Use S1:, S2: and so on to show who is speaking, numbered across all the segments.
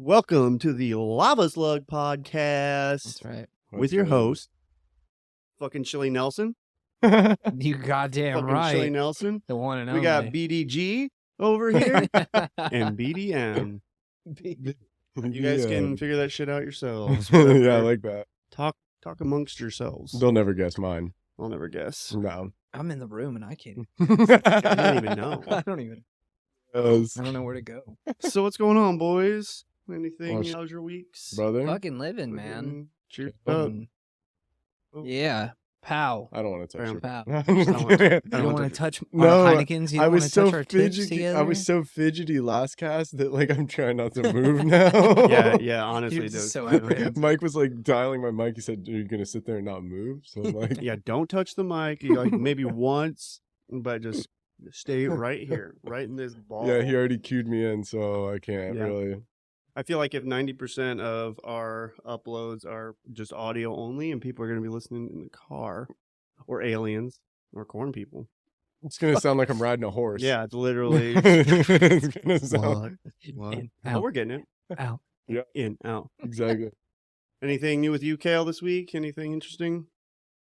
S1: Welcome to the LavaSlug Podcast.
S2: That's right.
S1: With your host, fucking Chili Nelson.
S2: You goddamn
S1: fucking
S2: right.
S1: Chili Nelson.
S2: The one and
S1: We
S2: only.
S1: got BDG over here and BDM. You guys can figure that shit out yourselves.
S3: Yeah, I like that.
S1: Talk amongst yourselves.
S3: They'll never guess mine.
S1: I'll never guess.
S3: No.
S2: I'm in the room and I can't.
S1: I don't even know.
S2: I don't know where to go.
S1: So what's going on, boys? Anything?
S3: Well,
S1: How's your weeks?
S3: Brother?
S2: Fucking living, man.
S1: Cheers
S3: Oh.
S1: up.
S2: Fucking- Yeah. Pow.
S3: I don't want to touch
S1: Bam.
S3: it.
S2: Pow.
S1: I
S2: You
S1: don't
S2: don't want to touch
S3: No,
S2: our Heinekens? You
S3: I
S2: don't want
S3: was
S2: to
S3: so
S2: touch our tips
S3: fidgety.
S2: together?
S3: I was so fidgety last cast that like I'm trying not to move now.
S1: Yeah, honestly,
S2: You're
S1: dude.
S2: just so outrageous.
S3: Mike was like dialing my mic. He said, "Are you gonna sit there and not move?" So I'm like,
S1: Yeah, don't touch the mic. You like maybe once, but just stay right here, right in this ball.
S3: yeah, he already cued me in, so I can't
S1: Yeah.
S3: really.
S1: I feel like if 90% of our uploads are just audio only, and people are going to be listening in the car, or aliens, or corn people.
S3: It's gonna sound like I'm riding a horse.
S1: Yeah, it's literally.
S3: It's gonna sound
S1: What?
S2: In,
S1: Oh,
S2: out,
S1: we're getting it.
S2: out.
S1: In, out.
S3: exactly.
S1: Anything new with you, Cale, this week? Anything interesting?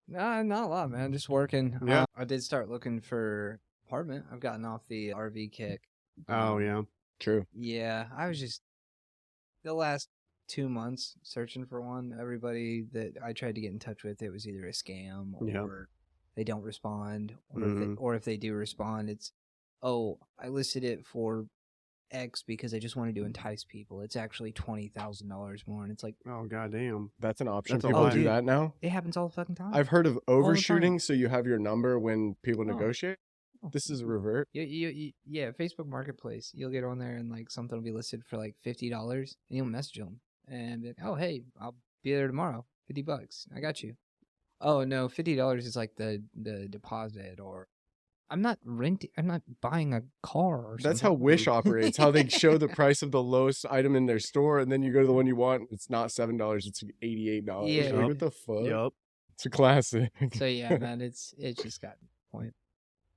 S2: Nah, not a lot, man. Just working.
S1: Yeah.
S2: I did start looking for apartment. I've gotten off the RV kick.
S1: Oh, yeah.
S3: True.
S2: Yeah, I was just the last 2 months searching for one. Everybody that I tried to get in touch with, it was either a scam or
S1: Yeah.
S2: they don't respond, or,
S1: Mhm.
S2: if they do respond, it's, oh, I listed it for X because I just wanted to entice people. It's actually $20,000 more, and it's like
S1: Oh, goddamn.
S3: That's an option.
S1: That's a
S3: People
S1: lot.
S3: do that now.
S2: it happens all the fucking time.
S3: I've heard of
S2: time.
S3: overshooting, so you have your number when people
S2: Oh.
S3: negotiate.
S2: Oh.
S3: This is a revert.
S2: Yeah, Facebook Marketplace. You'll get on there and like something will be listed for like $50, and you'll message them and be like, oh hey, I'll be there tomorrow. $50, I got you. Oh no, $50 is like the deposit, or I'm not buying a car or something.
S3: That's how Wish operates. How they show the price of the lowest item in their store, and then you go to the one you want. It's not $7. It's $88.
S2: Yeah.
S3: Like, what the fuck?
S1: Yup.
S3: It's a classic.
S2: So yeah, man, it's just got to the point.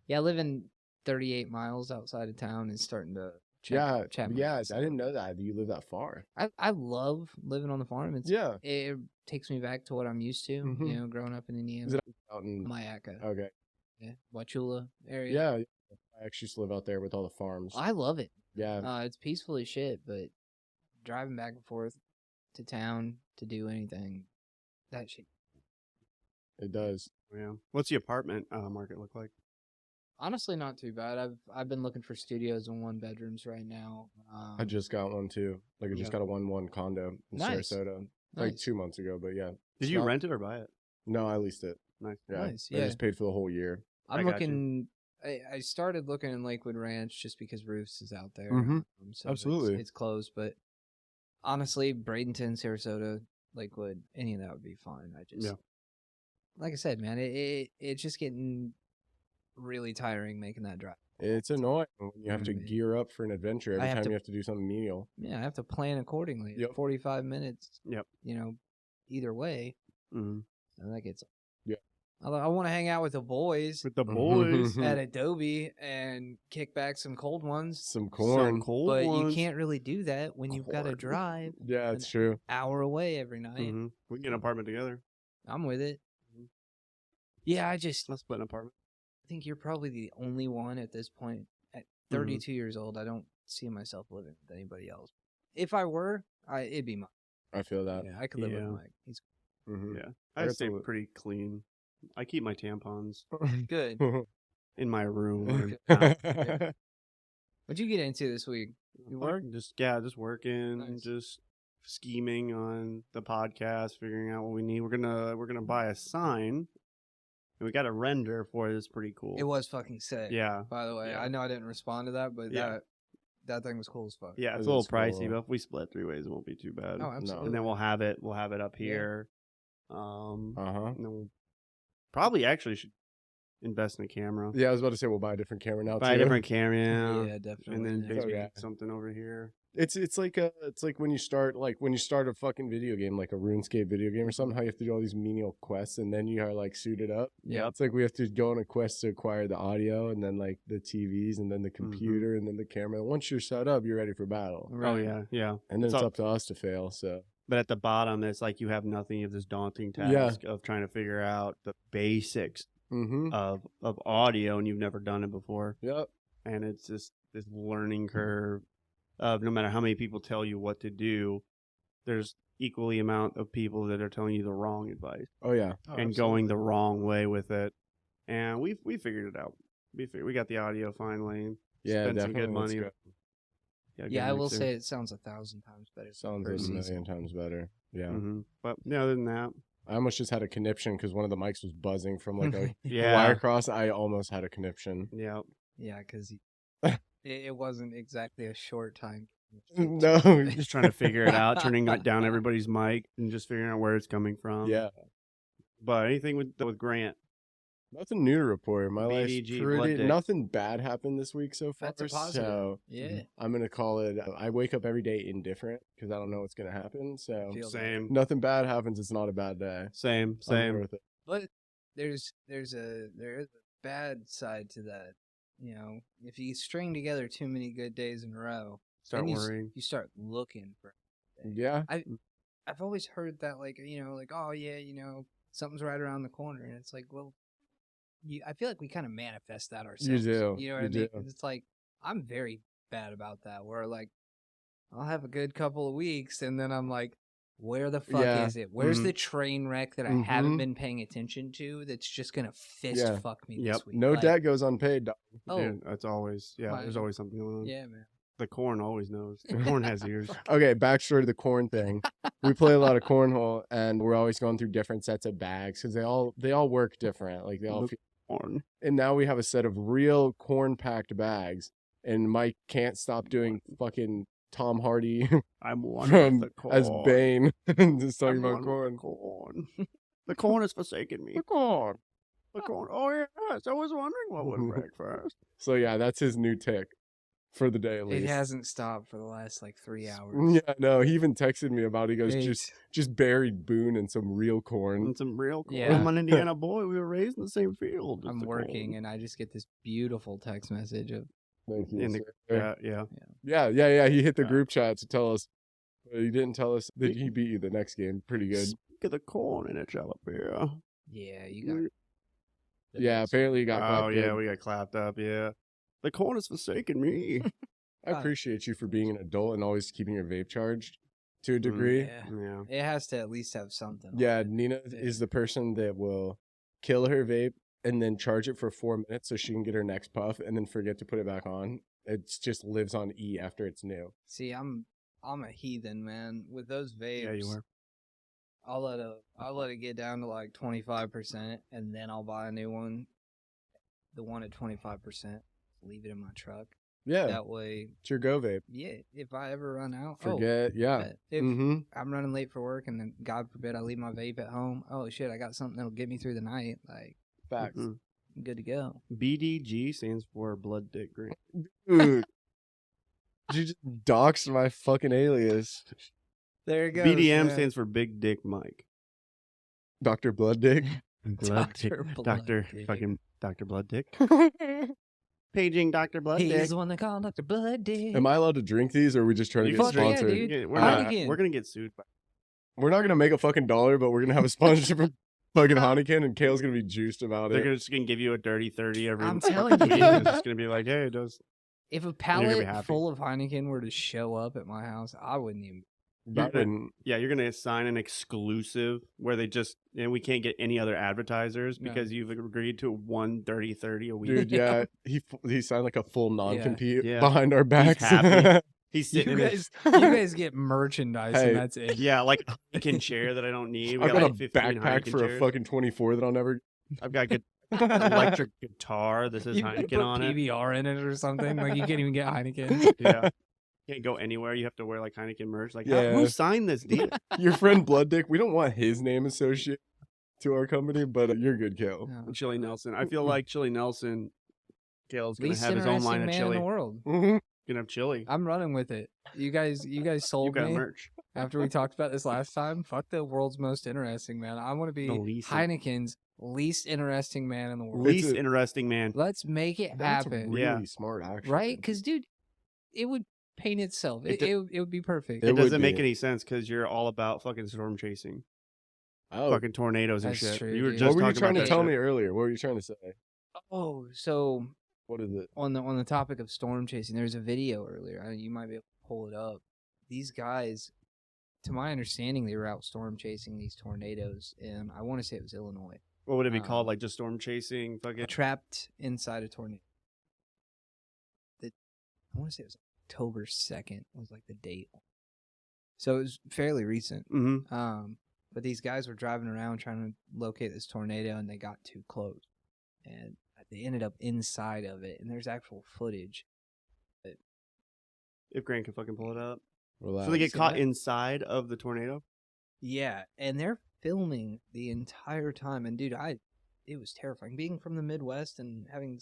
S2: Yeah, living 38 miles outside of town is starting to chat my
S3: yeah.
S2: ass
S3: I
S2: up.
S3: didn't know that you live that far.
S2: I love living on the farm.
S3: Yeah.
S2: It takes me back to what I'm used to.
S3: Mhm.
S2: You know, growing up in Indiana.
S3: Is it out in?
S2: Mayaka.
S3: Okay.
S2: Yeah, Wauchula area.
S3: Yeah. I actually used to live out there with all the farms.
S2: I love it.
S3: Yeah.
S2: It's peaceful as shit, but driving back and forth to town to do anything, that shit.
S3: It does.
S1: Yeah. What's the apartment market look like?
S2: Honestly, not too bad. I've been looking for studios and 1-bedrooms right now.
S3: I just got one too. Like I just
S1: Yeah.
S3: got a 1-1 condo in
S2: Nice.
S3: Sarasota. Like
S2: Nice.
S3: 2 months ago, but yeah.
S1: Did
S3: It's
S1: you
S3: not-
S1: rent it or buy it?
S3: No, I leased it.
S1: Nice.
S3: Yeah.
S2: Nice,
S3: I
S2: yeah.
S3: just paid for the whole year.
S1: I
S2: I'm
S1: got you.
S2: looking. I started looking in Lakewood Ranch just because Roofs is out there.
S3: Mhm.
S2: So
S3: Absolutely.
S2: it's closed. But honestly, Bradenton, Sarasota, Lakewood, any of that would be fine. I just,
S1: Yeah.
S2: like I said, man, it's just getting really tiring making that drive.
S3: It's annoying when you have to
S2: Mhm.
S3: gear up for an adventure every
S2: I have
S3: time
S2: to-
S3: you have to do something menial.
S2: Yeah, I have to plan accordingly.
S3: Yep.
S2: 45 minutes.
S1: Yep.
S2: You know, either way,
S1: Mm-hmm.
S2: and that gets.
S3: Yeah.
S2: I want to hang out with the boys
S1: With the boys.
S3: Mhm.
S2: at Adobe and kick back some cold ones.
S3: Some
S1: Some
S3: corn.
S1: cold
S2: But
S1: ones.
S2: you can't really do that when you've got to
S1: Corn.
S2: drive
S3: Yeah, it's true.
S2: hour away every night.
S1: Mm-hmm. We can get an apartment together.
S2: I'm with it.
S1: Mhm.
S2: Yeah, I
S1: Let's split an apartment.
S2: think you're probably the only one at this point. At 32 years old, I don't see myself living with anybody else. If I were, it'd be Mike.
S3: I feel that.
S2: Yeah, I could live
S1: Yeah.
S2: with Mike. He's
S3: Mhm.
S1: Yeah.
S3: I
S1: I
S3: got
S1: stay
S3: some-
S1: pretty clean. I keep my tampons
S2: good.
S1: in my room. and
S3: yeah,
S2: What'd you get into this week? You work?
S1: Just working,
S2: Nice.
S1: just scheming on the podcast, figuring out what we need. We're gonna buy a sign, and we got a render for it. It's pretty cool.
S2: It was fucking sick.
S1: Yeah,
S2: By the way,
S1: Yeah.
S2: I know I didn't respond to that, but
S1: Yeah.
S2: that thing was cool as fuck.
S1: yeah. It's
S3: It
S1: a little
S3: is cool.
S1: pricey, but if we split 3 ways, it won't be too bad.
S2: Oh, absolutely.
S1: And then we'll have it up
S2: Yeah.
S1: here.
S3: Uh-huh.
S1: And then we'll probably actually should invest in a camera.
S3: Yeah, I was about to say we'll buy a different camera now
S1: Buy a
S3: too.
S1: different camera.
S2: Yeah, definitely.
S1: And then
S2: Yeah.
S1: maybe
S3: yeah.
S1: something over here.
S3: It's like when you start a fucking video game, like a RuneScape video game or something, how you have to do all these menial quests and then you are like suited up.
S2: Yeah.
S3: It's like we have to go on a quest to acquire the audio and then like the TVs and then the computer and then the camera. And once you're set up, you're ready for battle.
S1: Oh
S2: Right.
S1: yeah.
S3: And then it's
S1: all-
S3: up to us to fail. So
S1: But at the bottom, it's like you have nothing. You have this daunting task of trying to figure out the basics of audio, and you've never done it before.
S3: Yep.
S1: And it's just this learning curve of no matter how many people tell you what to do, there's equally amount of people that are telling you the wrong advice
S3: Oh yeah.
S1: and going the wrong way with it. And we figured it out. We got the audio finally.
S3: Yeah,
S1: spent some
S3: definitely.
S1: good money.
S3: Let's
S1: Got a
S2: Yeah,
S1: good
S2: I will
S1: mixer.
S2: say it sounds 1,000 times better.
S3: Sounds
S2: per
S3: a
S2: season.
S3: million times better. Yeah.
S1: But yeah, other than that,
S3: I almost just had a conniption because one of the mics was buzzing from like a
S1: yeah,
S3: wire cross. I almost had a conniption.
S1: yeah.
S2: Yeah, because it wasn't exactly a short time.
S3: No.
S1: Just trying to figure it out, turning down everybody's mic and just figuring out where it's coming from.
S3: Yeah.
S1: But anything with Grant,
S3: Nothing new to report. My life's
S1: BDG,
S3: pretty.
S1: blood dick.
S3: Nothing bad happened this week so far.
S2: That's a positive.
S3: So
S2: Yeah.
S3: I'm gonna call it. I wake up every day indifferent because I don't know what's gonna happen. So
S2: Feel that.
S1: same,
S3: nothing bad happens. It's not a bad day.
S1: same.
S3: I'm worth it.
S2: But there's a bad side to that. You know, if you string together too many good days in a row,
S1: Start
S2: then
S1: worrying.
S2: you start looking for.
S3: Yeah.
S2: I've always heard that, like, you know, like, oh yeah, you know, something's right around the corner, and it's like, well, I feel like we kind of manifest that ourselves.
S3: do.
S2: You know what
S3: You
S2: I mean?
S3: do.
S2: It's like I'm very bad about that. Where like I'll have a good couple of weeks, and then I'm like, where the fuck
S3: Yeah.
S2: is it? Where's
S1: Mhm.
S2: the train wreck that I
S3: Mhm.
S2: haven't been paying attention to? That's just gonna fist
S3: Yeah.
S2: fuck me
S1: Yep.
S2: this week.
S3: No
S2: Like,
S3: debt goes unpaid. Dog.
S2: Oh,
S1: Yeah, that's always there's
S2: Fine.
S1: always something going on.
S2: yeah, man.
S1: The corn always knows. The corn has ears.
S3: Okay, backstory to the corn thing. We play a lot of cornhole, and we're always going through different sets of bags because they all work different. Like they all.
S1: The corn.
S3: And now we have a set of real corn packed bags, and Mike can't stop doing fucking Tom Hardy
S1: I'm one
S3: from
S1: of the corn.
S3: as Bane, just talking
S1: I'm
S3: about
S1: one of the
S3: corn.
S1: corn. The corn has forsaken me.
S3: The corn.
S1: The corn. Oh yes, I was wondering what would break first.
S3: So yeah, that's his new tick for the day at
S2: It
S3: least.
S2: hasn't stopped for the last like 3 hours.
S3: Yeah, no, he even texted me about it. He goes,
S2: It's-
S3: just buried Boone in some real corn.
S1: And some real corn.
S2: Yeah.
S1: I'm an Indiana boy. We were raised in the same field. as
S2: I'm
S1: the
S2: working,
S1: corn.
S2: and I just get this beautiful text message of,
S3: Thank you.
S1: In the,
S3: sir.
S1: yeah.
S3: He hit the
S1: Yeah.
S3: group chat to tell us. But he didn't tell us that he beat you the next game. Pretty good.
S1: Speak of the corn in a jalapeno.
S2: yeah, you got.
S3: Yeah, apparently he got
S1: Oh
S3: clapped
S1: yeah,
S3: good.
S1: we got clapped up. Yeah, the corn has forsaken me.
S3: I appreciate you for being an adult and always keeping your vape charged to a degree.
S2: Yeah.
S1: Yeah.
S2: It has to at least have something. on
S3: Yeah,
S2: it.
S3: Nina is the person that will kill her vape and then charge it for 4 minutes so she can get her next puff and then forget to put it back on. It just lives on E after it's new.
S2: See, I'm a heathen, man. With those vapes,
S1: Yeah, you were.
S2: I'll let it get down to like 25%, and then I'll buy a new one. The one at 25%, leave it in my truck.
S3: Yeah,
S2: That way,
S3: it's your go vape.
S2: yeah. If I ever run out,
S3: Forget, yeah.
S2: bet. If
S3: Mm-hmm.
S2: I'm running late for work, and then God forbid I leave my vape at home. Oh shit, I got something that'll get me through the night. Like,
S3: Facts.
S1: Mhm.
S2: I'm good to go.
S1: BDG stands for blood dick grant.
S3: Dude. You just doxed my fucking alias.
S2: There it goes.
S1: BDM
S2: man.
S1: stands for Big Dick Mike.
S3: Dr. Blood Dick.
S1: Blood Dick.
S2: Dr. Blood
S1: Doctor
S2: Dick.
S1: fucking Dr. Blood Dick. Paging Dr. Blood
S2: He's
S1: Dick.
S2: the one they call Dr. Blood Dick.
S3: Am I allowed to drink these or are we just trying to
S1: You
S3: get
S2: Fuck yeah,
S3: sponsored?
S2: dude.
S1: We're not.
S2: Heineken.
S1: We're gonna get sued. By
S3: We're not going to make a fucking dollar, but we're going to have a sponsorship from fucking Heineken and Cale's going to be juiced about
S1: They're
S3: it.
S1: just gonna give you a dirty 30 every.
S2: I'm telling you,
S1: week.
S2: dude.
S1: It's just gonna be like, hey, it does.
S2: If a
S1: gonna be
S2: pallet
S1: happy.
S2: full of Heineken were to show up at my house, I wouldn't even.
S3: That wouldn't-
S1: Yeah, you're gonna sign an exclusive where they just and we can't get any other advertisers
S2: No.
S1: because you've agreed to one dirty 30 a week.
S3: Dude, yeah, he signed like a full non-compete
S1: Yeah.
S3: behind our backs.
S1: happy. He's
S2: You
S1: sitting in
S2: guys, you guys get merchandise,
S3: Hey.
S2: and that's it.
S1: yeah, like a Heineken chair that I don't need. We
S3: I've
S1: got
S3: got
S1: like
S3: a
S1: 15
S3: backpack
S1: Heineken
S3: for
S1: chairs.
S3: a fucking 24 that I'll never.
S1: I've got good electric guitar. This is
S2: You could
S1: Heineken
S2: put
S1: on it.
S2: PBR in it or something. Like you can't even get Heineken.
S1: Yeah. Can't go anywhere. You have to wear like Heineken merch. Like,
S3: Yeah.
S1: who signed this deal?
S3: Your friend Blood Dick, we don't want his name associated to our company, but you're good, Cale.
S2: No.
S1: Chili Nelson. I feel like Chili Nelson, Cale's gonna
S2: Least
S1: have his own
S2: interesting
S1: line of
S2: man
S1: chili.
S2: in the world.
S3: Mhm.
S1: Gonna have chili.
S2: I'm running with it. You guys
S1: You
S2: sold
S1: got
S2: me
S1: merch.
S2: after we talked about this last time. Fuck the world's most interesting man. I want to be
S1: The least-
S2: Heineken's least interesting man in the world.
S1: Least interesting man.
S2: Let's make it
S3: That's
S2: happen.
S3: really
S1: Yeah.
S3: smart, actually.
S2: Right? Because, dude, it would paint itself.
S1: It
S2: It would be perfect.
S3: It
S1: It
S3: would
S1: doesn't make
S3: be.
S1: any sense because you're all about fucking storm chasing,
S3: Oh,
S1: fucking tornadoes and
S2: That's
S1: shit.
S2: true,
S1: You were
S2: dude.
S1: just
S3: what were you
S1: talking
S3: trying
S1: about
S3: to
S1: that
S3: tell
S1: shit.
S3: me earlier? What were you trying to say?
S2: Oh, so
S3: What is it?
S2: on the topic of storm chasing, there's a video earlier. You might be able to pull it up. These guys, to my understanding, they were out storm chasing these tornadoes, and I want to say it was Illinois.
S1: What would it be called?
S2: Um,
S1: Like just storm chasing? Fucking.
S2: Trapped inside a tornado. I want to say it was October 2nd was like the date. So it was fairly recent.
S1: Mm-hmm.
S2: But these guys were driving around trying to locate this tornado, and they got too close, and they ended up inside of it. And there's actual footage.
S1: If Grant can fucking pull it up.
S3: Relax.
S1: So they get
S2: see
S1: caught
S2: that?
S1: inside of the tornado?
S2: Yeah, and they're filming the entire time. And dude, it was terrifying. Being from the Midwest and having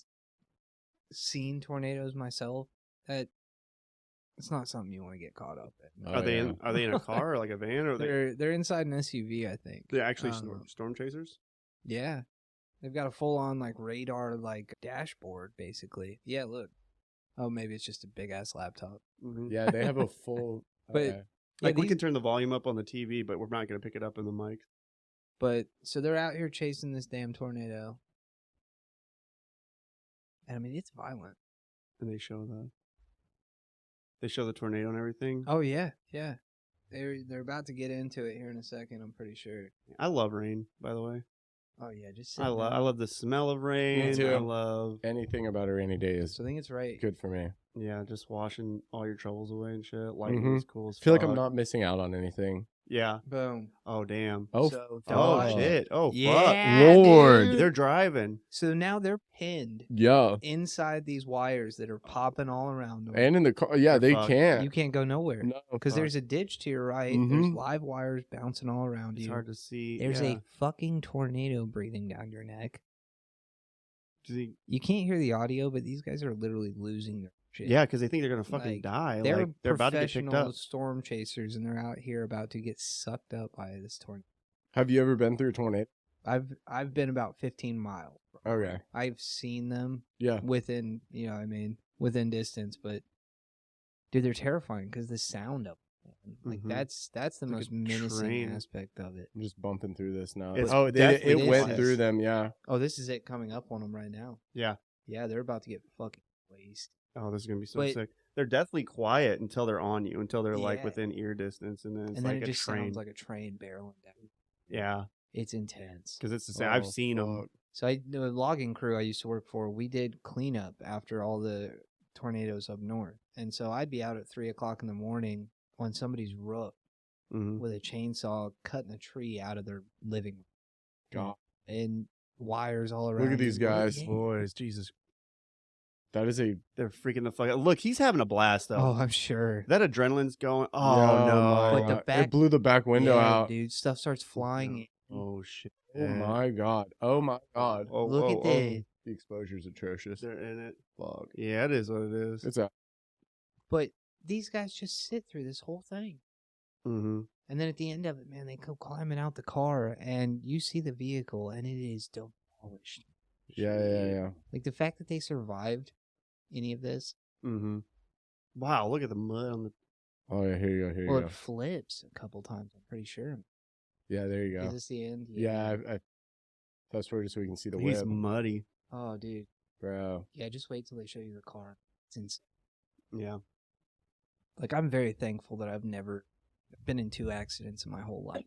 S2: seen tornadoes myself, it's not something you want to get caught up in.
S3: Oh,
S1: Are they
S3: yeah.
S1: are they in a car or like a van or
S2: They're inside an SUV, I think.
S1: they're actually
S2: Um,
S1: storm chasers?
S2: Yeah. They've got a full on like radar like dashboard basically. Yeah, look. Oh, maybe it's just a big ass laptop.
S1: Mm-hmm.
S3: Yeah, they have a full.
S2: But-
S3: okay.
S1: Like
S2: Yeah,
S1: we can turn the volume up on the TV, but we're not going to pick it up in the mic.
S2: But so they're out here chasing this damn tornado. And I mean, it's violent.
S1: And they show the tornado and everything.
S2: Oh yeah, yeah. They're about to get into it here in a second, I'm pretty sure.
S1: I love rain, by the way.
S2: Oh yeah, just
S1: I love the smell of rain.
S3: too.
S1: I love
S3: Anything about a rainy day is
S2: So I think it's right.
S3: good for me.
S1: just washing all your troubles away and shit. Lightning
S3: Mhm.
S1: is cool as
S3: I feel like I'm
S1: fuck.
S3: not missing out on anything.
S1: Yeah.
S2: Boom.
S1: Oh damn.
S3: Oh,
S2: So
S1: Oh
S2: Dodge-
S1: shit. Oh
S2: Yeah,
S3: Lord.
S1: fuck.
S2: dude.
S1: They're driving.
S2: So now they're pinned
S3: yeah.
S2: inside these wires that are popping all around them.
S3: And in the car, yeah,
S1: They're
S3: they
S1: fucked.
S3: can't.
S2: You can't go nowhere
S3: No,
S2: because
S1: fuck.
S2: there's a ditch to your right.
S3: Mhm.
S2: There's live wires bouncing all around
S1: It's
S2: you.
S1: hard to see.
S2: There's
S1: yeah.
S2: a fucking tornado breathing down your neck.
S1: Does he-
S2: You can't hear the audio, but these guys are literally losing their shit.
S1: Yeah, because they think they're gonna fucking
S2: Like,
S1: die.
S2: They're
S1: Like they're about to get picked
S2: professional
S1: up.
S2: storm chasers, and they're out here about to get sucked up by this tornado.
S3: Have you ever been through a tornado?
S2: I've been about 15 miles.
S3: Okay.
S2: I've seen them
S3: Yeah.
S2: within, within distance, but dude, they're terrifying because the sound of them. Like
S1: Mhm.
S2: that's the
S1: like a
S2: most menacing
S1: train.
S2: aspect of it.
S3: I'm just bumping through this now.
S1: It's
S3: Oh,
S1: definitely
S3: it went
S2: quiet.
S3: through them. Yeah.
S2: Oh, this is it coming up on them right now.
S1: Yeah.
S2: Yeah, they're about to get fucking wasted.
S1: Oh, this is gonna be so
S2: But-
S1: sick. They're definitely quiet until they're on you, until they're like
S2: Yeah.
S1: within ear distance, and then it's
S2: And
S1: like
S2: then it
S1: a
S2: just
S1: train.
S2: sounds like a train barreling down.
S1: Yeah,
S2: It's intense.
S1: because it's the same. I've
S3: Oh,
S1: seen them.
S3: fuck.
S2: So the logging crew I used to work for, we did cleanup after all the tornadoes up north. And so I'd be out at 3:00 in the morning on somebody's roof
S1: Hmm.
S2: with a chainsaw cutting a tree out of their living room.
S3: God.
S2: And wires all around.
S3: Look at these
S2: you.
S3: guys.
S2: Yeah.
S1: Boys, Jesus,
S3: That is a.
S1: they're freaking the fuck out. Look, he's having a blast though.
S2: Oh, I'm sure.
S1: That adrenaline's going. Oh
S3: Yeah,
S1: no!
S3: my
S2: But the
S3: God.
S2: back-
S3: It blew the back window
S2: Yeah,
S3: out.
S2: dude. Stuff starts flying. in.
S1: Oh shit!
S3: Oh my God. Oh my God.
S1: Oh,
S2: Look
S1: oh,
S2: at that.
S3: The exposure's atrocious.
S1: They're in it.
S3: Fuck.
S1: Yeah, it is what it is.
S3: It's a.
S2: But these guys just sit through this whole thing.
S1: Mm-hmm.
S2: And then at the end of it, man, they go climbing out the car and you see the vehicle and it is demolished.
S3: Yeah.
S2: Like the fact that they survived any of this,
S1: Mm-hmm. Wow, look at the mud on the.
S3: Oh yeah. Here you go. Here
S2: well,
S3: you go.
S2: it flips a couple times, I'm pretty sure.
S3: Yeah. There you
S2: Is
S3: go.
S2: this the end?
S3: Yeah. I fast forward so we can see the
S1: He's
S3: whip,
S1: muddy.
S2: Oh, dude.
S3: bro.
S2: Yeah, just wait till they show you the car. It's insane.
S1: Yeah.
S2: Like, I'm very thankful that I've never been in 2 accidents in my whole life.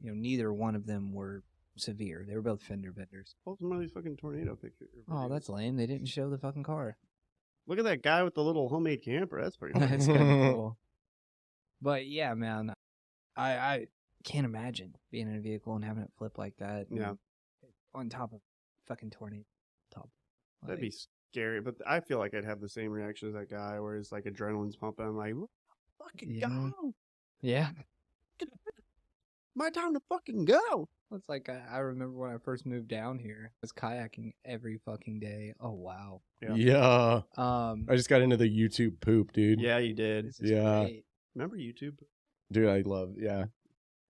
S2: Neither one of them were severe. They were both fender benders.
S1: Post some of these fucking tornado pictures.
S2: Oh, that's lame. They didn't show the fucking car.
S1: Look at that guy with the little homemade camper. That's pretty.
S2: That's kind of cool. But yeah, man, I can't imagine being in a vehicle and having it flip like that.
S1: Yeah.
S2: and on top of fucking tornado. Top.
S1: That'd be scary, but I feel like I'd have the same reaction as that guy, where it's like adrenaline's pumping. I'm like, fucking
S2: Yeah.
S1: go!
S2: Yeah.
S1: My time to fucking go!
S2: It's like I remember when I first moved down here, I was kayaking every fucking day. Oh wow.
S3: Yeah. I just got into the YouTube poop, dude.
S1: Yeah, you did.
S2: This is
S3: Yeah.
S2: great.
S1: Remember YouTube?
S3: Dude, I love. Yeah.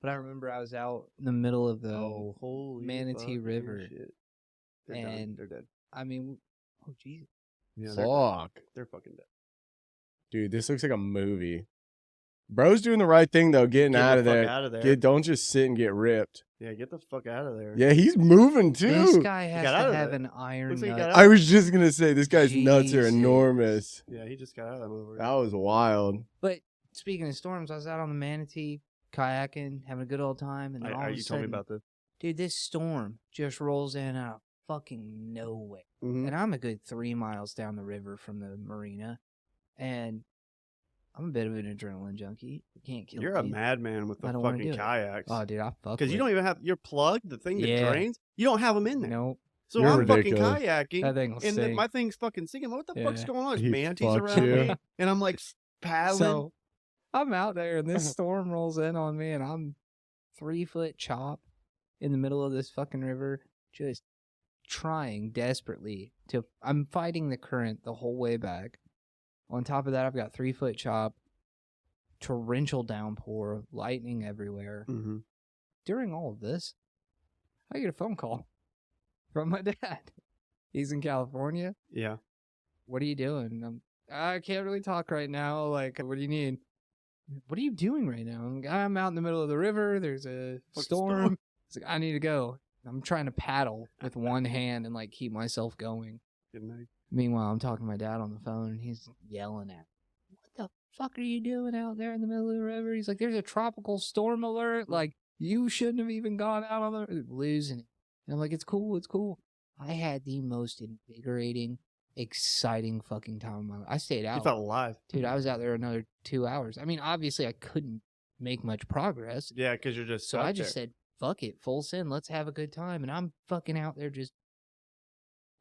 S2: But I remember I was out in the middle of the
S1: holy
S2: Manatee
S1: fucking
S2: River.
S1: shit. They're done.
S2: And-
S1: They're dead.
S2: I mean, oh Jesus.
S1: Yeah,
S3: Fuck.
S1: they're fucking dead.
S3: Dude, this looks like a movie. Bro's doing the right thing though, getting
S1: Get
S3: out
S1: the
S3: of
S1: fuck
S3: there.
S1: out of there.
S3: Don't just sit and get ripped.
S1: Yeah, get the fuck out of there.
S3: Yeah, he's moving
S2: This
S3: too.
S2: guy has
S1: got out
S2: to
S1: of
S2: have
S1: it.
S2: an iron
S1: Looks like he
S2: nut.
S1: got out.
S3: I was just gonna say this guy's nuts are
S2: Jesus.
S3: enormous.
S1: Yeah, he just got out of that movie.
S3: That was wild.
S2: But speaking of storms, I was out on the Manatee kayaking, having a good old time, and then all of a
S1: you told
S2: sudden,
S1: me about this.
S2: dude, this storm just rolls in out of fucking nowhere.
S1: Mhm.
S2: And I'm a good 3 miles down the river from the marina, and I'm a bit of an adrenaline junkie. You can't kill
S1: You're a
S2: me.
S1: madman with the
S2: I don't wanna
S1: fucking
S2: do it.
S1: kayaks.
S2: Oh, dude, I fuck
S1: Because you
S2: with
S1: don't even have your plug, the thing that
S2: Yeah.
S1: drains. You don't have them in there.
S2: Nope.
S1: So
S3: You're
S1: I'm
S3: ridiculous.
S1: fucking kayaking,
S2: That thing will
S1: and then
S2: sink.
S1: my thing's fucking sinking. What the fuck's
S2: Yeah.
S1: going on? There's
S3: He
S1: manatees
S3: fucked
S1: around
S3: you.
S1: me, and I'm like paddling.
S2: So I'm out there, and this storm rolls in on me, and I'm 3-foot chop in the middle of this fucking river, just trying desperately to. I'm fighting the current the whole way back. On top of that, I've got 3-foot chop, torrential downpour, lightning everywhere.
S1: Mhm.
S2: During all of this, I get a phone call from my dad. He's in California.
S1: Yeah.
S2: What are you doing? I can't really talk right now. Like, what do you need? What are you doing right now? I'm out in the middle of the river. There's a storm. It's like, I need to go. I'm trying to paddle with one hand and like keep myself going.
S1: Good night.
S2: Meanwhile, I'm talking to my dad on the phone, and he's yelling at me. What the fuck are you doing out there in the middle of the river? He's like, there's a tropical storm alert. Like, you shouldn't have even gone out on the losing it. And I'm like, it's cool. It's cool. I had the most invigorating, exciting fucking time of my life. I stayed
S1: You
S2: out.
S1: felt alive.
S2: Dude, I was out there another 2 hours. I mean, obviously, I couldn't make much progress.
S1: Yeah, because you're just
S2: So
S1: stuck
S2: I just
S1: there.
S2: said, fuck it, full send. Let's have a good time. And I'm fucking out there just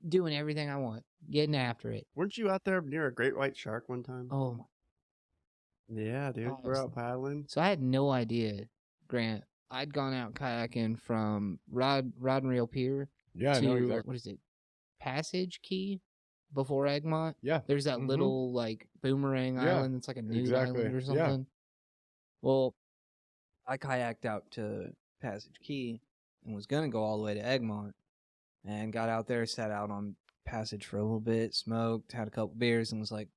S2: doing everything I want, getting after it.
S1: Weren't you out there near a great white shark one time?
S2: Oh, my.
S1: Yeah, dude.
S2: Oh,
S1: We're out paddling.
S2: So I had no idea, Grant. I'd gone out kayaking from Rod and Rail Pier
S3: Yeah, I
S2: to,
S3: know exactly.
S2: what is it, Passage Key before Egmont.
S3: Yeah.
S2: There's that
S3: Mhm.
S2: little, like, boomerang
S3: Yeah,
S2: island that's like a nude
S3: exactly.
S2: island or
S3: Yeah.
S2: something. Well, I kayaked out to Passage Key and was going to go all the way to Egmont and got out there, sat out on Passage for a little bit, smoked, had a couple beers, and was like,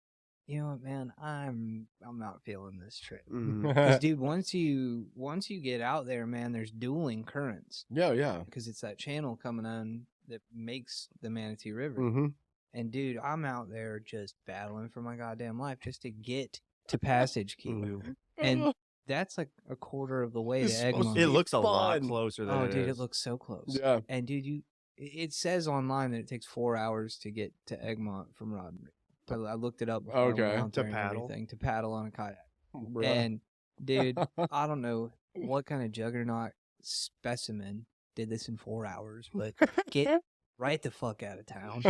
S2: you know what, man, I'm not feeling this trip.
S1: Mhm.
S2: Because, dude, once you get out there, man, there's dueling currents
S3: yeah.
S2: because it's that channel coming on that makes the Manatee River.
S3: Mm-hmm.
S2: And, dude, I'm out there just battling for my goddamn life just to get to Passage Key.
S1: Mhm.
S2: And that's like a quarter of the way
S3: It's
S2: to
S3: supposed
S2: Egmont.
S3: to
S1: It looks a lot
S3: fun.
S1: closer than
S2: Oh,
S1: it
S2: dude,
S1: is.
S2: it looks so close.
S3: Yeah.
S2: And, dude, it says online that it takes 4 hours to get to Egmont from Rodney. I looked it up before I went
S3: Okay.
S2: out
S1: To
S2: there and
S1: paddle.
S2: everything, to paddle on a kayak.
S3: Bruh.
S2: And, dude, I don't know what kind of juggernaut specimen did this in 4 hours, but get right the fuck out of town.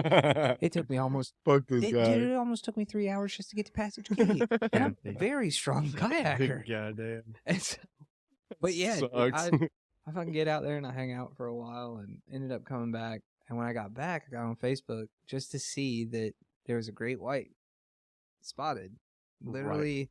S2: It took me almost,
S3: Fuck this
S2: dude,
S3: guy.
S2: it almost took me 3 hours just to get to Passage Key. And I'm a very strong kayaker.
S1: Goddamn.
S2: And so- but yeah, dude,
S3: Sucks.
S2: I fucking get out there and I hang out for a while and ended up coming back. And when I got back, I got on Facebook just to see that there was a great white spotted. Literally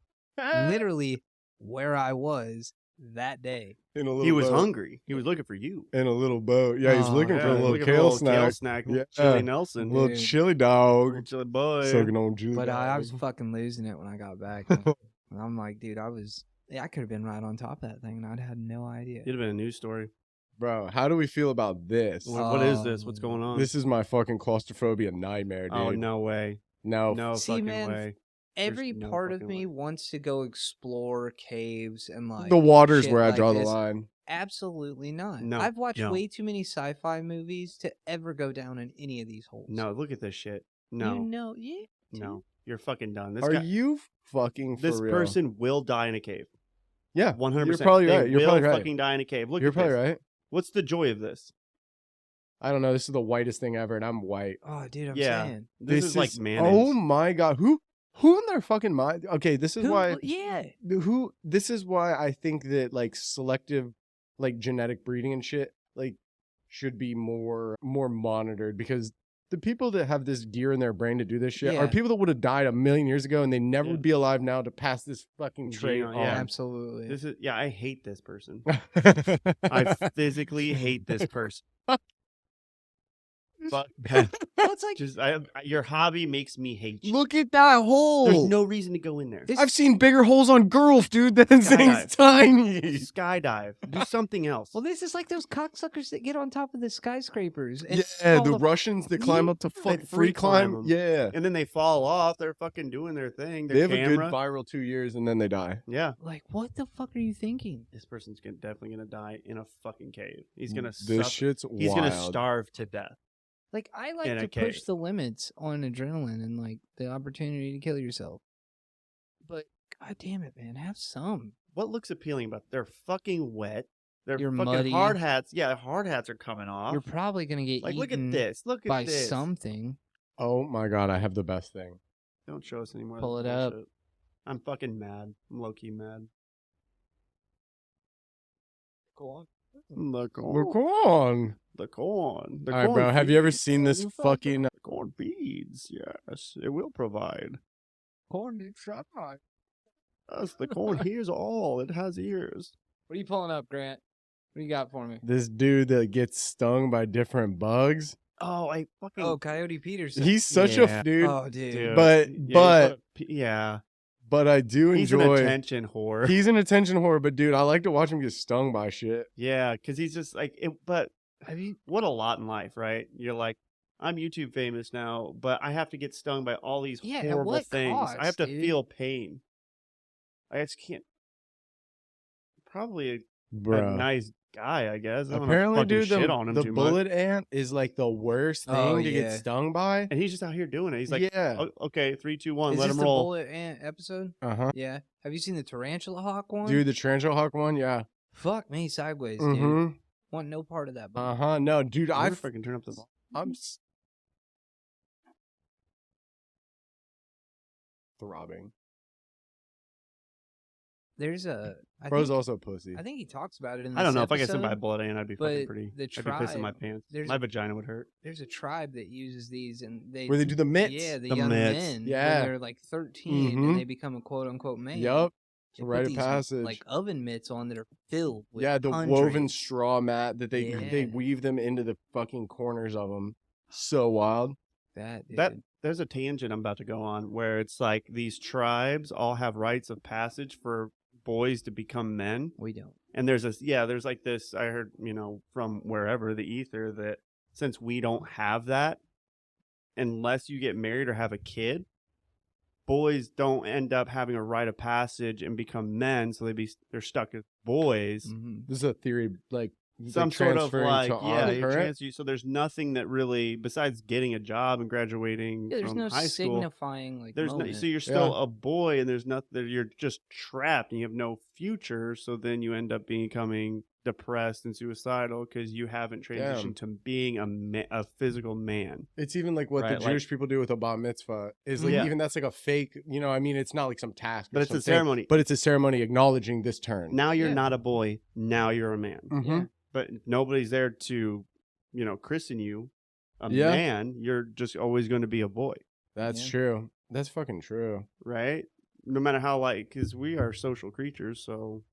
S2: where I was that day.
S3: In a little
S1: He was
S3: boat.
S1: hungry. He was looking for you.
S3: In a little boat. Yeah, he's
S2: Oh,
S3: looking for a
S1: Yeah,
S3: little
S1: looking
S3: kale
S1: for
S3: snack.
S1: Kale snack.
S3: Yeah.
S1: Chili
S3: A
S1: Nelson.
S3: little
S2: Dude.
S3: chili dog.
S1: Little chili boy.
S3: Soaking on chili
S2: But I
S3: dog.
S2: was fucking losing it when I got back. And I'm like, dude, I could have been right on top of that thing and I'd had no idea.
S1: It'd have been a news story.
S3: Bro, how do we feel about this?
S1: What is this? What's going on?
S3: This is my fucking claustrophobia nightmare, dude.
S1: Oh, no way.
S3: No.
S1: No
S2: See,
S1: fucking
S2: man,
S1: way.
S2: Every
S1: There's no
S2: part of
S1: fucking
S2: me
S1: way.
S2: wants to go explore caves and like
S3: The water's
S2: shit
S3: where I
S2: like
S3: draw
S2: this.
S3: the line.
S2: Absolutely not.
S1: No,
S2: I've watched
S1: no.
S2: way too many sci-fi movies to ever go down in any of these holes.
S1: No, look at this shit. No.
S2: You know, yeah.
S1: No. You're fucking done. This
S3: Are
S1: guy,
S3: you fucking for
S1: this
S3: real?
S1: person will die in a cave.
S3: Yeah,
S1: 100%.
S3: You're probably
S1: They
S3: right. You're
S1: will
S3: probably right.
S1: fucking die in a cave. Look
S3: You're
S1: at
S3: probably
S1: this.
S3: right.
S1: What's the joy of this?
S3: I don't know. This is the whitest thing ever, and I'm white.
S2: Oh, dude, I'm
S1: Yeah.
S2: saying.
S1: This is like mayonnaise.
S3: Oh my god, who in their fucking mind? Okay, this is why.
S2: Yeah.
S3: This is why I think that like selective, like genetic breeding and shit, like should be more monitored, because the people that have this gear in their brain to do this shit are
S2: Yeah.
S3: people that would have died a million years ago, and they never
S1: Yeah.
S3: would be alive now to pass this fucking trait
S1: Gene,
S3: on.
S1: yeah.
S2: Absolutely.
S1: This is I hate this person. I physically hate this person. Fuck that.
S2: Well, it's like
S1: Just your hobby makes me hate you.
S3: Look at that hole.
S1: There's no reason to go in there.
S2: This-
S3: I've seen bigger holes on girls, dude. That thing's
S1: Skydive.
S3: tiny.
S1: Skydive. Do something else.
S2: well, this is like those cocksuckers that get on top of the skyscrapers. And
S3: Yeah,
S2: all
S3: the Russians that climb up to fuck free climb.
S1: 'em.
S3: Yeah.
S1: And then they fall off. They're fucking doing their thing.
S3: They
S1: Their
S3: have
S1: camera.
S3: a good viral 2 years and then they die.
S1: Yeah.
S2: Like, what the fuck are you thinking?
S1: This person's definitely gonna die in a fucking cave. He's gonna
S3: This
S1: suffer.
S3: shit's
S1: He's
S3: wild.
S1: gonna starve to death.
S2: Like, I like
S1: In a
S2: to push
S1: cave.
S2: the limits on adrenaline and like the opportunity to kill yourself. But god damn it, man, have some.
S1: What looks appealing about they're fucking wet. They're
S2: You're
S1: fucking
S2: muddy.
S1: hard hats. Yeah, hard hats are coming off.
S2: You're probably gonna get
S1: like, look at
S2: eaten
S1: this. Look at
S2: by
S1: this.
S2: something.
S3: Oh my god, I have the best thing.
S1: Don't show us anymore.
S2: Pull
S1: of this
S2: it up.
S1: bullshit. I'm fucking mad. I'm low key mad.
S2: Go on.
S1: The corn.
S3: Look on.
S1: The corn. The
S3: All right,
S1: corn
S3: bro. Have you ever
S1: feeds.
S3: seen this
S1: The
S3: fucking?
S1: corn feeds? Yes, it will provide.
S2: Corn did shot on.
S1: Yes, the corn hears all. It has ears.
S2: What are you pulling up, Grant? What do you got for me?
S3: This dude that gets stung by different bugs.
S1: Oh, I fucking.
S2: Oh, Coyote Peterson.
S3: He's such
S1: Yeah.
S3: a dude.
S2: Oh, dude.
S1: Dude.
S3: But-
S1: Yeah,
S3: but-
S1: yeah,
S3: But I do
S1: he's an
S3: enjoy.
S1: attention whore.
S3: He's an attention whore, but dude, I like to watch him get stung by shit.
S1: Yeah, because he's just like it. But
S2: I mean,
S1: what a lot in life, right? You're like, I'm YouTube famous now, but I have to get stung by all these
S2: Yeah, at
S1: horrible
S2: what
S1: things. I have
S2: cost,
S1: to
S2: dude?
S1: feel pain. I just can't. Probably a
S3: Bro.
S1: nice guy, I guess. I don't
S3: Apparently,
S1: fucking
S3: dude,
S1: shit on him
S3: the
S1: too much.
S3: bullet ant is like the worst thing
S2: Oh,
S3: to
S2: yeah.
S3: get stung by.
S1: And he's just out here doing it. He's like,
S3: yeah.
S1: "Oh, okay, 3, 2, 1,
S2: is
S1: let
S2: this
S1: him
S2: the
S1: roll.
S2: Bullet Ant episode?
S3: Uh-huh.
S2: Yeah. Have you seen the Tarantula Hawk one?
S3: Dude, the tarantula hawk one, yeah.
S2: Fuck me sideways, dude.
S3: Mm-hmm.
S2: Want no part of that. Bug.
S3: Uh-huh. No, dude,
S1: I
S3: I
S1: freaking turn up the volume.
S3: I'm throbbing.
S2: There's a.
S3: Bro's also pussy.
S2: I think he talks about it in.
S1: I don't
S2: this
S1: know if I get stung by a
S2: episode.
S1: bullet ant, I'd be fucking
S2: but
S1: pretty.
S2: the
S1: I'd be pissing my
S2: tribe-
S1: pants.
S2: there's
S1: My
S2: a-
S1: vagina would hurt.
S2: There's a tribe that uses these, and they
S3: Where they do the mitts.
S2: Yeah, the
S1: The
S2: young
S1: mitts.
S2: men.
S3: Yeah.
S2: When they're like 13,
S3: Mhm.
S2: and they become a quote unquote man.
S3: Yup.
S2: They put
S3: Rite of
S2: these,
S3: passage.
S2: like oven mitts on that are filled with
S3: Yeah, the
S2: hundreds.
S3: woven straw mat that they
S2: Yeah.
S3: weave them into the fucking corners of them. So wild.
S2: That, dude.
S1: That there's a tangent I'm about to go on where it's like these tribes all have rites of passage for boys to become men.
S2: we don't.
S1: And there's there's like this, I heard, from wherever, the ether, that since we don't have that, unless you get married or have a kid, boys don't end up having a rite of passage and become men, so they're stuck as boys.
S2: Mm-hmm.
S3: This is a theory, like
S1: Some sort of
S3: transferring
S1: like,
S3: to
S1: yeah,
S3: honor, correct?
S1: so there's nothing that really, besides getting a job and graduating
S2: Yeah, there's
S1: from
S2: no
S1: high school,
S2: signifying like
S1: there's no,
S2: moment.
S1: so you're still a boy, and there's nothing. You're just trapped, and you have no future. So then you end up becoming depressed and suicidal because you haven't transitioned
S3: Damn.
S1: to being a physical man.
S3: It's even like what
S1: Right,
S3: the
S1: like-
S3: Jewish people do with a bar mitzvah. Is like
S1: Yeah.
S3: even that's like a fake, I mean, it's not like some task.
S1: But
S3: or
S1: it's a
S3: something,
S1: ceremony.
S3: But it's a ceremony acknowledging this turn.
S1: Now you're
S2: Yeah.
S1: not a boy. Now you're a man.
S3: Mhm.
S2: Yeah.
S1: But nobody's there to, christen you a
S3: Yeah.
S1: man. You're just always going to be a boy,
S3: That's
S2: Yeah.
S3: true. That's fucking true.
S1: right? No matter how because we are social creatures, so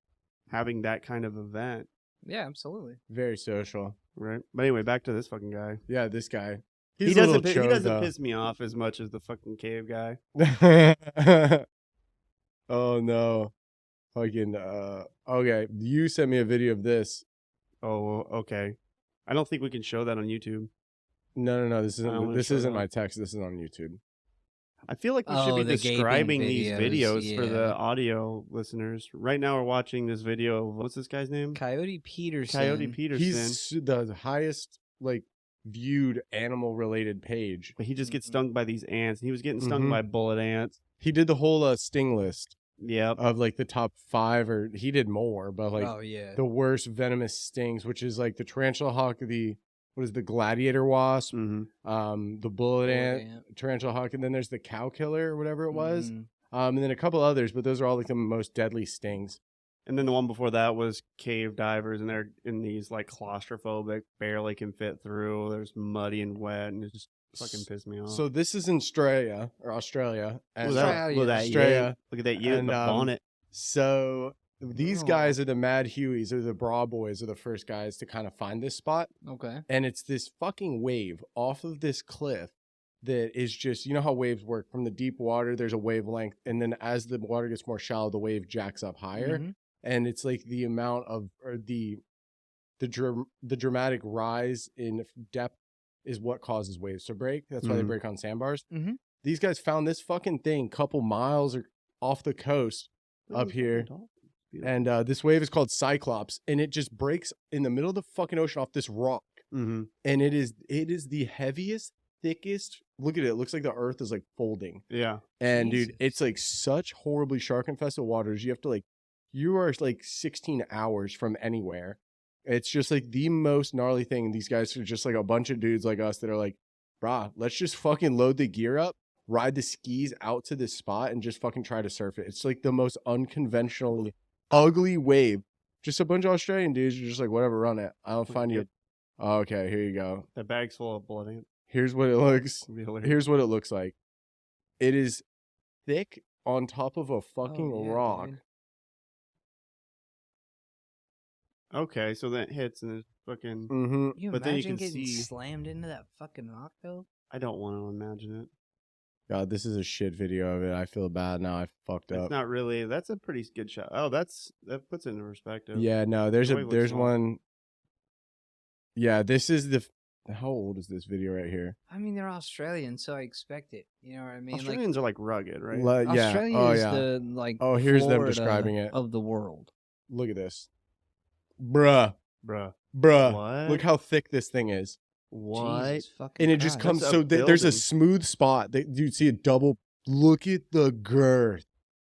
S1: having that kind of event,
S2: Yeah, absolutely.
S3: Very social.
S1: right? But anyway, back to this fucking guy.
S3: Yeah, this guy.
S1: He
S3: He's a little
S1: doesn't. He doesn't
S3: chozo.
S1: piss me off as much as the fucking cave guy.
S3: Oh no. Fucking okay. You sent me a video of this.
S1: Oh, okay. I don't think we can show that on YouTube.
S3: No. This
S1: I wanna
S3: isn't. This
S1: show
S3: isn't
S1: that.
S3: my text. This is on YouTube.
S1: I feel like we
S2: Oh,
S1: should be
S2: the gaping
S1: describing these
S2: videos,
S1: videos for
S2: yeah.
S1: the audio listeners. Right now, we're watching this video of what's this guy's name?
S2: Coyote Peterson.
S1: Coyote Peterson.
S3: He's the highest viewed animal related page.
S1: But he just gets stung by these ants. He was getting stung
S3: Mhm.
S1: by bullet ants.
S3: He did the whole sting list
S1: Yep.
S3: of the top 5, or he did more, but
S2: oh yeah.
S3: the worst venomous stings, which is the tarantula hawk, the gladiator wasp,
S1: Mm-hmm.
S3: the bullet ant, tarantula hawk, and then there's the cow killer or whatever it was,
S2: Mhm.
S3: and then a couple others, but those are all the most deadly stings.
S1: And then the one before that was cave divers, and they're in these like claustrophobic, barely can fit through. There's muddy and wet, and it just fucking pissed me off.
S3: So this is in Australia.
S1: Look
S3: And,
S1: at
S2: Australia.
S1: that
S3: Australia.
S1: yay. Look at that yay,
S3: And,
S1: the bonnet.
S3: So these
S2: Oh.
S3: guys are the Mad Hueys, or the Bra Boys, are the first guys to kind of find this spot.
S2: Okay.
S3: And it's this fucking wave off of this cliff that is just, you know how waves work. From the deep water, there's a wavelength. And then as the water gets more shallow, the wave jacks up higher.
S2: Mhm.
S3: And it's like the amount of, or the dramatic rise in depth is what causes waves to break. That's why they
S1: Mhm.
S3: break on sandbars.
S2: Mhm.
S3: These guys found this fucking thing couple miles or off the coast up here. And this wave is called Cyclops, and it just breaks in the middle of the fucking ocean off this rock.
S1: Mm-hmm.
S3: And it is the heaviest, thickest. Look at it. It looks like the earth is like folding.
S1: Yeah.
S3: And
S2: Jesus.
S3: dude, it's like such horribly shark infested waters. You are like 16 hours from anywhere. It's just like the most gnarly thing. These guys are just like a bunch of dudes like us that are like, brah, let's just fucking load the gear up, ride the skis out to this spot, and just fucking try to surf it. It's like the most unconventionally ugly wave. Just a bunch of Australian dudes are just like, whatever, run it. I'll find you. Oh, okay, here you go.
S1: That bag's full of blood. Ain't
S3: Here's what it looks.
S1: it? Be hilarious.
S3: Here's what it looks like. It is thick on top of a fucking
S2: Oh, yeah,
S3: rock.
S2: dude.
S1: Okay, so that hits and it's fucking.
S3: Mm-hmm.
S2: You
S1: But then you
S2: imagine
S1: can
S2: getting
S1: see-
S2: slammed into that fucking rock though?
S1: I don't want to imagine it.
S3: God, this is a shit video of it. I feel bad now. I fucked
S1: It's
S3: up.
S1: not really. That's a pretty good shot. Oh, that puts it into perspective.
S3: Yeah, no, there's
S1: The wave looks small.
S3: one. Yeah, this is the. How old is this video right here?
S2: I mean, they're Australian, so I expect it. You know what I mean?
S1: Australians are like rugged, right?
S3: Yeah.
S2: Australia
S3: Oh
S2: is
S3: yeah.
S2: the like.
S3: Oh, here's them
S2: Florida
S3: describing it.
S2: of the world.
S3: Look at this, bruh,
S1: Bruh.
S3: bruh.
S1: What?
S3: Look how thick this thing is,
S1: What?
S2: Jesus fucking
S3: and it just
S2: Christ.
S3: comes.
S1: That's a
S3: So there's a
S1: building.
S3: smooth spot that you see a double. Look at the girth.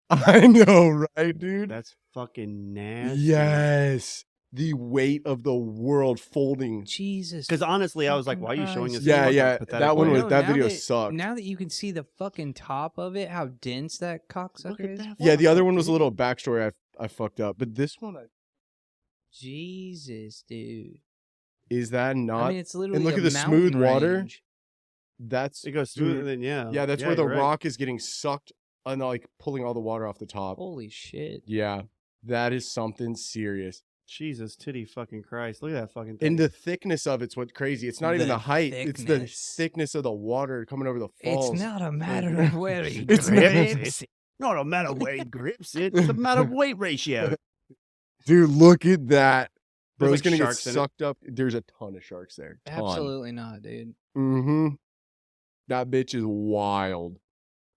S3: I know, right, dude?
S1: That's fucking nasty.
S3: Yes, the weight of the world folding.
S2: Jesus.
S1: Because honestly, I was like,
S2: fucking
S1: why are you showing
S2: Christ.
S1: us?
S3: Yeah,
S1: fucking
S3: yeah,
S1: pathetic
S3: that one
S1: wave?
S3: was- that
S2: now
S3: video sucked.
S2: Now that you can see the fucking top of it, how dense that
S1: Look
S2: cocksucker
S1: at
S2: is.
S1: that.
S3: Yeah, the
S1: rock,
S3: other one was a
S1: dude.
S3: little backstory. I fucked up, but this one
S2: Jesus, dude.
S3: is that not?
S2: I mean, it's literally
S3: look
S2: a
S3: at the smooth
S2: mountain
S3: water.
S2: range.
S3: That's
S1: It goes through,
S3: dude,
S1: and then
S3: yeah, that's where the
S1: you're right.
S3: rock is getting sucked and like pulling all the water off the top.
S2: Holy shit.
S3: Yeah, that is something serious.
S1: Jesus, titty fucking Christ! Look at that fucking thing.
S3: And the thickness of it's what's crazy. It's not even
S2: The
S3: the height; it's the
S2: thickness.
S3: thickness of the water coming over the falls.
S2: It's not a matter of where he
S3: It's
S2: grips.
S1: not a matter of weight grips it. It's a matter of weight ratio.
S3: Dude, look at that.
S1: There's,
S3: Bro's
S1: like,
S3: gonna get
S1: sharks in it.
S3: sucked up. There's a ton of sharks there. Ton.
S2: Absolutely not, dude.
S3: Mm-hmm. That bitch is wild.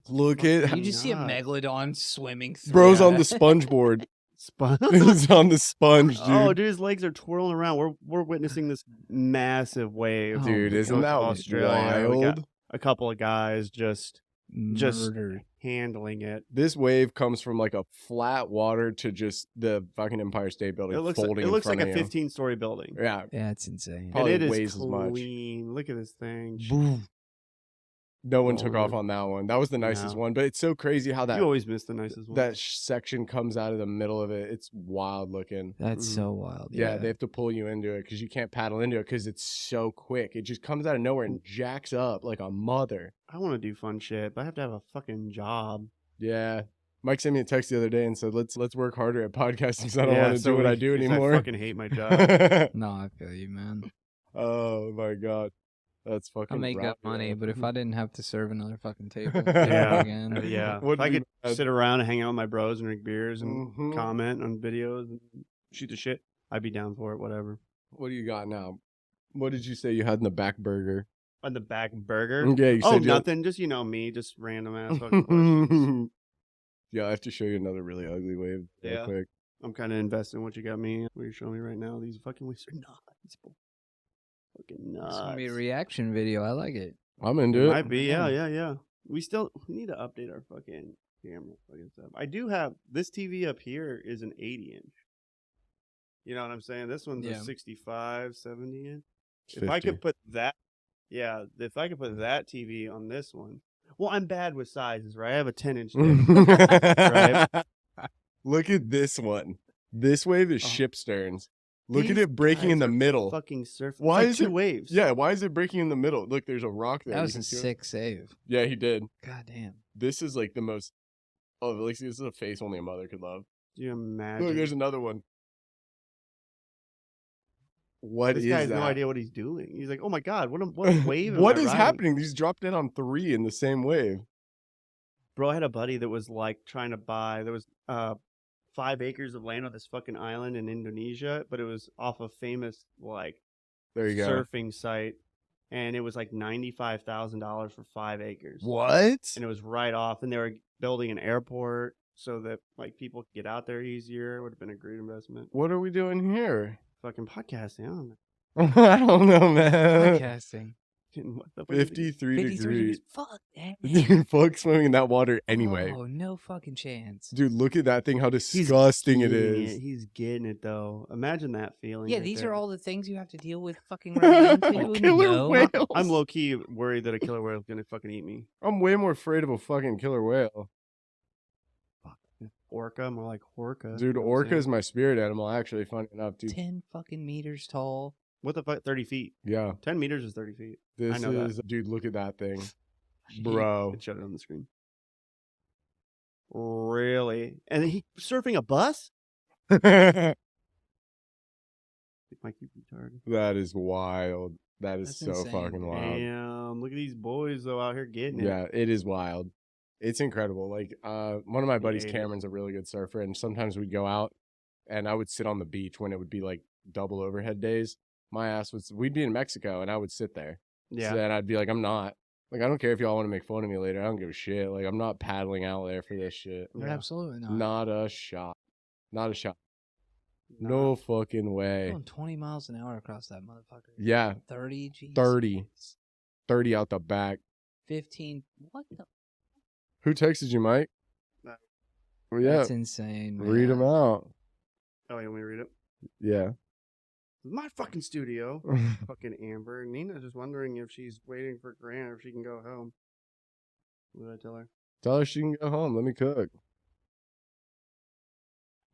S3: Look at
S2: You just see a
S1: not.
S2: megalodon swimming through.
S3: Bro's
S1: Yeah.
S3: on the sponge board.
S1: Spun.
S3: He's on the sponge, dude.
S1: Oh, dude, his legs are twirling around. We're witnessing this massive wave.
S2: Oh,
S3: Dude,
S2: my
S3: isn't that
S1: Australia. We got
S3: wild?
S1: a couple of guys just
S2: Murdered.
S1: handling it.
S3: This wave comes from like a flat water to just the fucking Empire State Building
S1: It looks
S3: folding.
S1: like
S3: in front
S1: a
S3: of you.
S1: 15-story building.
S3: Yeah,
S2: Yeah, it's insane.
S3: Probably
S1: and it is
S3: weighs as much.
S1: clean. Look at this thing.
S3: Boom. No one took off
S1: Lord.
S3: on that one. That was the nicest
S1: No.
S3: one. But it's so crazy how that
S1: You always miss the nicest one.
S3: section comes out of the middle of it. It's wild looking.
S2: That's
S1: Mhm.
S2: so wild.
S3: Yeah, they have to pull you into it because you can't paddle into it because it's so quick. It just comes out of nowhere and jacks up like a mother.
S1: I want to do fun shit, but I have to have a fucking job.
S3: Yeah. Mike sent me a text the other day and said, "Let's work harder at podcasting because I don't
S1: Yeah,
S3: want to
S1: so
S3: do what I
S1: we-
S3: do
S1: 'cause
S3: anymore."
S1: I fucking hate my job.
S2: No, I feel you, man.
S3: Oh my god, that's fucking.
S2: I make
S3: rough,
S2: up money,
S3: yeah.
S2: but if I didn't have to serve another fucking table
S3: Yeah.
S2: again,
S1: Yeah.
S3: Wouldn't
S1: If I
S3: be
S1: could
S3: mad.
S1: sit around and hang out with my bros and drink beers and
S3: Mhm.
S1: comment on videos and shoot the shit, I'd be down for it, whatever.
S3: What do you got now? What did you say you had in the back burger?
S1: On the back burger?
S3: Yeah, you
S1: Oh,
S3: said you had-
S1: nothing. Just, me, just random ass fucking questions.
S3: Yeah, I have to show you another really ugly wave real
S1: Yeah.
S3: quick.
S1: I'm kind of invested in what you got me. What you're showing me right now. These fucking waves are nuts. Fucking nuts.
S2: it's gonna be a reaction video. I like it.
S3: I'm into it.
S1: Might be, yeah. We need to update our fucking camera fucking stuff. I do have this TV up here is an 80-inch. You know what I'm saying? This one's
S2: Yeah.
S1: a 65, 70-inch.
S3: It's
S1: If I
S3: 50.
S1: could put that, if I could put that TV on this one. Well, I'm bad with sizes, right? I have a 10-inch dick. Right.
S3: Look at this one. This wave is
S1: Oh.
S3: ship sterns. Look at
S1: These
S3: it breaking in
S1: guys
S3: the
S1: are
S3: middle.
S1: Fucking surf.
S3: Why
S1: It's like
S3: is
S1: two
S3: it-
S1: waves?
S3: Yeah, why is it breaking in the middle? Look, there's a rock there.
S2: That
S3: You
S2: was
S3: can
S2: a
S3: see it.
S2: sick save.
S3: Yeah, he did.
S2: God damn.
S3: This is like the most. Oh, Lacey, this is a face only a mother could love.
S1: Do you imagine?
S3: Look, there's another one. What
S1: this
S3: is
S1: guy has
S3: that?
S1: no idea what he's doing. He's like, oh my god, what a wave! am
S3: What
S1: I
S3: is
S1: riding?"
S3: happening? These dropped in on 3 in the same wave.
S1: Bro, I had a buddy that was like trying to buy. There was 5 acres of land on this fucking island in Indonesia, but it was off a famous like
S3: There you go.
S1: surfing site, and it was like $95,000 for 5 acres.
S3: What?
S1: And it was right off, and they were building an airport so that like people could get out there easier. It would have been a great investment.
S3: What are we doing here?
S1: Fucking podcasting, I don't know.
S3: I don't know, man.
S2: Podcasting.
S1: What the fuck is it?
S3: 53
S2: 53
S3: degrees.
S2: degrees. Fuck that.
S3: Dude, fuck swimming in that water anyway.
S2: Oh, no fucking chance.
S3: Dude, look at that thing, how
S1: He's
S3: disgusting it
S1: getting
S3: is.
S1: He's getting it though. Imagine that feeling.
S2: Yeah,
S1: right
S2: these
S1: there.
S2: are all the things you have to deal with fucking running into.
S3: Killer
S2: No.
S3: whales.
S1: I'm low key worried that a killer whale is gonna fucking eat me.
S3: I'm way more afraid of a fucking killer whale.
S1: Orca, more like Horca.
S3: Dude,
S1: you know what I'm
S3: orca
S1: saying?
S3: is my spirit animal, actually, funny enough, dude.
S2: 10 fucking meters tall.
S1: What the fuck? 30 feet.
S3: Yeah.
S1: 10 meters is 30 feet.
S3: This
S1: know that.
S3: is, dude, look at that thing. Bro.
S1: It showed it on the screen. Really? And he surfing a bus?
S3: That
S1: Like, you retarded.
S3: is wild. That is
S2: That's
S3: so
S2: insane.
S3: fucking wild.
S1: Damn, look at these boys though out here getting it.
S3: Yeah, it is wild. It's incredible. Like, one of my buddies,
S1: Yeah.
S3: Cameron's a really good surfer, and sometimes we'd go out, and I would sit on the beach when it would be like double overhead days. My ass was, we'd be in Mexico, and I would sit there.
S1: Yeah.
S3: So then I'd be like, I'm not. Like, I don't care if y'all want to make fun of me later. I don't give a shit. Like, I'm not paddling out there for this shit.
S1: Yeah.
S2: Absolutely not.
S3: Not a shot. Not a shot. No fucking way.
S2: Going 20 miles an hour across that motherfucker.
S3: Yeah,
S2: 30, jeez.
S3: 30. 30 out the back.
S2: 15. What the?
S3: Who texted you, Mike?
S1: No.
S3: Well, yeah,
S2: That's insane, man.
S3: read them out.
S1: Oh, you want me to read it?
S3: Yeah.
S1: My fucking studio. Fucking Amber. Nina's just wondering if she's waiting for Grant or if she can go home. What did I tell her?
S3: Tell her she can go home. Let me cook.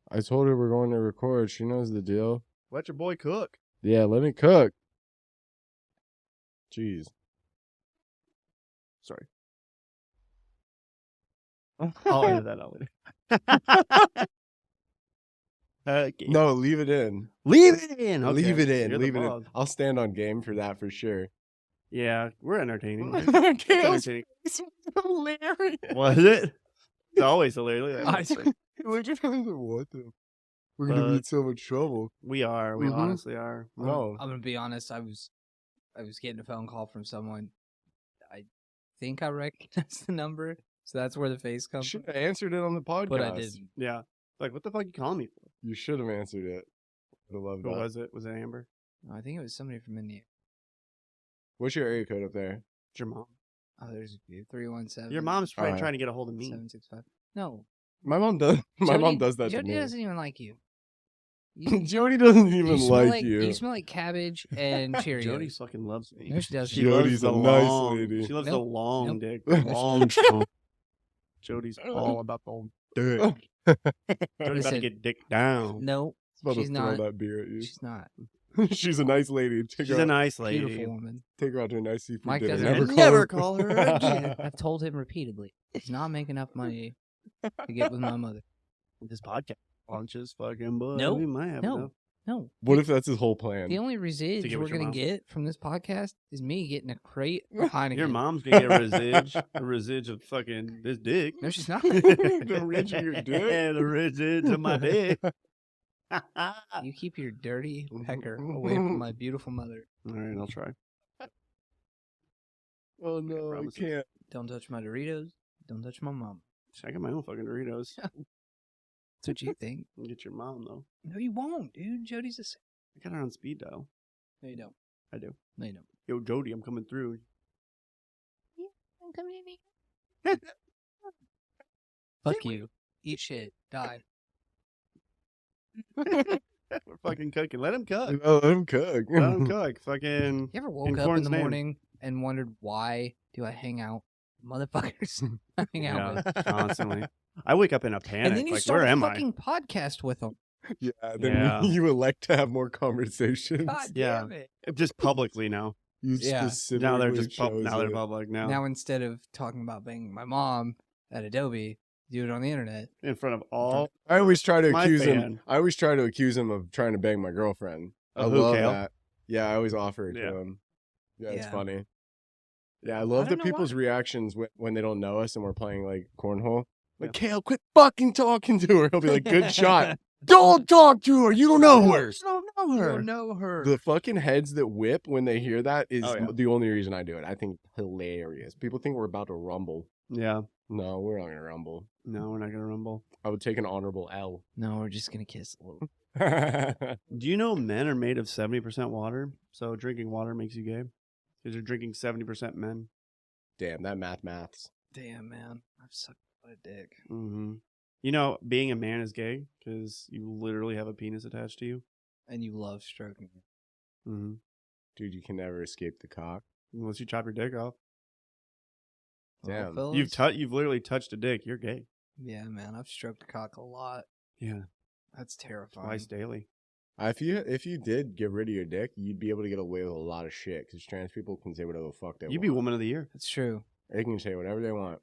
S3: I told her we're going to record. She knows the deal.
S1: Let your boy cook.
S3: Yeah, let me cook. Jeez.
S1: Sorry. I'll edit that out later. Okay.
S3: No, leave it in.
S1: Leave it in. Okay.
S3: Leave it in.
S1: You're the
S3: Leave it in.
S1: boss.
S3: I'll stand on game for that for sure.
S1: Yeah, we're entertaining. It's
S3: Cale's
S1: entertaining.
S3: face was hilarious.
S1: Was it? It's always hilarious.
S3: Look at him. What the? We're gonna be in so much trouble.
S1: We are. We
S3: Mhm.
S1: honestly are.
S3: No.
S2: I'm gonna be honest. I was getting a phone call from someone. I think I recognize the number, so that's where the face comes
S3: Should
S2: from.
S3: have answered it on the podcast.
S2: But I didn't.
S1: Yeah. Like, what the fuck you calling me for?
S3: You should have answered it. Would have loved
S1: Who
S3: that.
S1: was it? Was it Amber?
S2: I think it was somebody from India.
S3: What's your area code up there?
S1: It's your mom.
S2: Oh, there's a few. 317.
S1: Your mom's probably
S3: Alright.
S1: trying to get a hold of me.
S2: 765. No.
S3: My mom does. My
S2: Jody-
S3: mom does that
S2: Jody
S3: to me.
S2: doesn't even like you. You,
S3: Jody doesn't even
S2: smell
S3: like you.
S2: You smell like cabbage and Cheerios.
S1: Jody fucking loves me.
S2: No, she doesn't.
S1: She loves
S3: Jody's
S1: the
S3: a nice
S1: long,
S3: lady.
S1: She loves
S2: Nope.
S1: the long
S2: Nope.
S1: dick. The long trunk. Jody's all about the dick. Jody's about to
S2: Listen.
S1: get dick down.
S2: No,
S3: It's about
S2: she's
S3: to throw
S2: not.
S3: that beer at you.
S2: she's not.
S3: She's a nice lady. Take
S1: She's
S3: her,
S1: a nice lady.
S2: Beautiful woman.
S3: take her out to a nice seafood
S2: Mike
S3: dinner.
S2: doesn't
S3: Never
S2: call
S3: call
S1: Never
S3: her.
S1: call her again.
S2: I've told him repeatedly. He's not making enough money to get with my mother.
S1: This podcast launches fucking boy.
S2: Nope.
S1: We might have
S2: No.
S1: enough.
S2: No.
S3: What if that's his whole plan?
S2: The only residue
S1: get
S2: we're
S1: with your
S2: gonna
S1: mom.
S2: get from this podcast is me getting a crate of Heineken.
S1: Your mom's gonna get a residue of fucking this dick.
S2: No, she's not.
S3: The ridge of your dick?
S1: The residue of my dick.
S2: You keep your dirty pecker away from my beautiful mother.
S1: All right, I'll try.
S3: Oh no, I
S1: promises.
S3: can't.
S2: Don't touch my Doritos. Don't touch my mom.
S1: I got my own fucking Doritos.
S2: That's what you think.
S1: You get your mom though.
S2: No, you won't, dude. Jody's a.
S1: I got her on speed dial.
S2: No, you don't.
S1: I do.
S2: No, you don't.
S1: Yo, Jody, I'm coming through.
S2: I'm coming in here. Fuck you. Eat shit. Die.
S1: We're fucking cooking. Let him cook.
S3: Oh, let him cook.
S1: Let him cook. Fucking.
S2: You ever woke
S1: In
S2: up in
S1: Corn's
S2: the
S1: name.
S2: morning and wondered why do I hang out motherfuckers I hang out
S1: Yeah,
S2: with?
S1: constantly. I wake up in a panic.
S2: And then you
S1: like,
S2: start
S1: where
S2: a
S1: am
S2: fucking podcast with them.
S3: Yeah, then
S1: Yeah.
S3: you elect to have more conversations.
S2: God
S1: Yeah.
S2: damn it.
S1: Just publicly now.
S3: You
S2: Yeah.
S3: specifically
S1: Now they're just
S3: chose
S1: now they're
S3: it.
S1: public now.
S2: Now instead of talking about banging my mom at Adobe, do it on the internet.
S1: In front of all.
S3: I always try to
S1: my
S3: accuse him.
S1: fan.
S3: I always try to accuse him of trying to bang my girlfriend. I
S1: Of who,
S3: love
S1: Cale?
S3: that. Yeah, I always offer it
S1: Yeah.
S3: to him. Yeah, it's
S2: Yeah.
S3: funny. Yeah, I love the
S2: don't know
S3: people's
S2: why.
S3: reactions when they don't know us and we're playing like cornhole. Like,
S1: Yeah.
S3: Cale, quit fucking talking to her. He'll be like, good shot. Don't talk to her. You don't know her.
S2: You don't know her.
S3: The fucking heads that whip when they hear that is
S1: Oh, yeah.
S3: the only reason I do it. I think hilarious. People think we're about to rumble.
S1: Yeah.
S3: No, we're not gonna rumble.
S1: No, we're not gonna rumble.
S3: I would take an honorable L.
S2: No, we're just gonna kiss a little.
S1: Do you know men are made of 70% water? So drinking water makes you gay because you're drinking 70% men.
S3: Damn, that maths.
S2: Damn, man, I've sucked a dick.
S1: Mm-hmm. You know, being a man is gay because you literally have a penis attached to you.
S2: And you love stroking it.
S1: Mm-hmm.
S3: Dude, you can never escape the cock.
S1: Unless you chop your dick off.
S3: Damn.
S2: Well,
S1: You've
S2: fellas,
S1: you've literally touched a dick. You're gay.
S2: yeah, man, I've stroked a cock a lot.
S1: Yeah.
S2: That's terrifying.
S1: Twice daily.
S3: If you did get rid of your dick, you'd be able to get away with a lot of shit because trans people can say whatever the fuck they
S1: You'd
S3: want.
S1: be woman of the year.
S2: That's true.
S3: They can say whatever they want.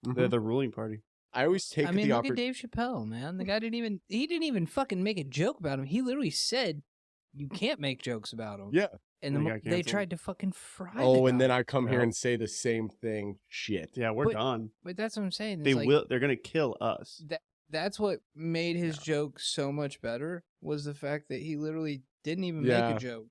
S1: They're the ruling party.
S3: I always take
S2: I mean,
S3: the
S2: look at
S3: opportunity.
S2: Dave Chappelle, man. The guy didn't even fucking make a joke about him. He literally said, "You can't make jokes about him."
S3: Yeah.
S2: And
S1: And he
S2: the,
S1: got
S2: they
S1: canceled.
S2: tried to fucking fry.
S3: Oh,
S2: the
S3: and then
S2: guy.
S3: I come here
S1: Yep.
S3: and say the same thing. Shit.
S1: Yeah, we're
S2: But-
S1: done.
S2: But that's what I'm saying.
S1: They
S2: It's like,
S1: will. They're gonna kill us.
S2: That's what made his joke so much better was the fact that he literally didn't even make
S3: Yeah.
S2: a joke,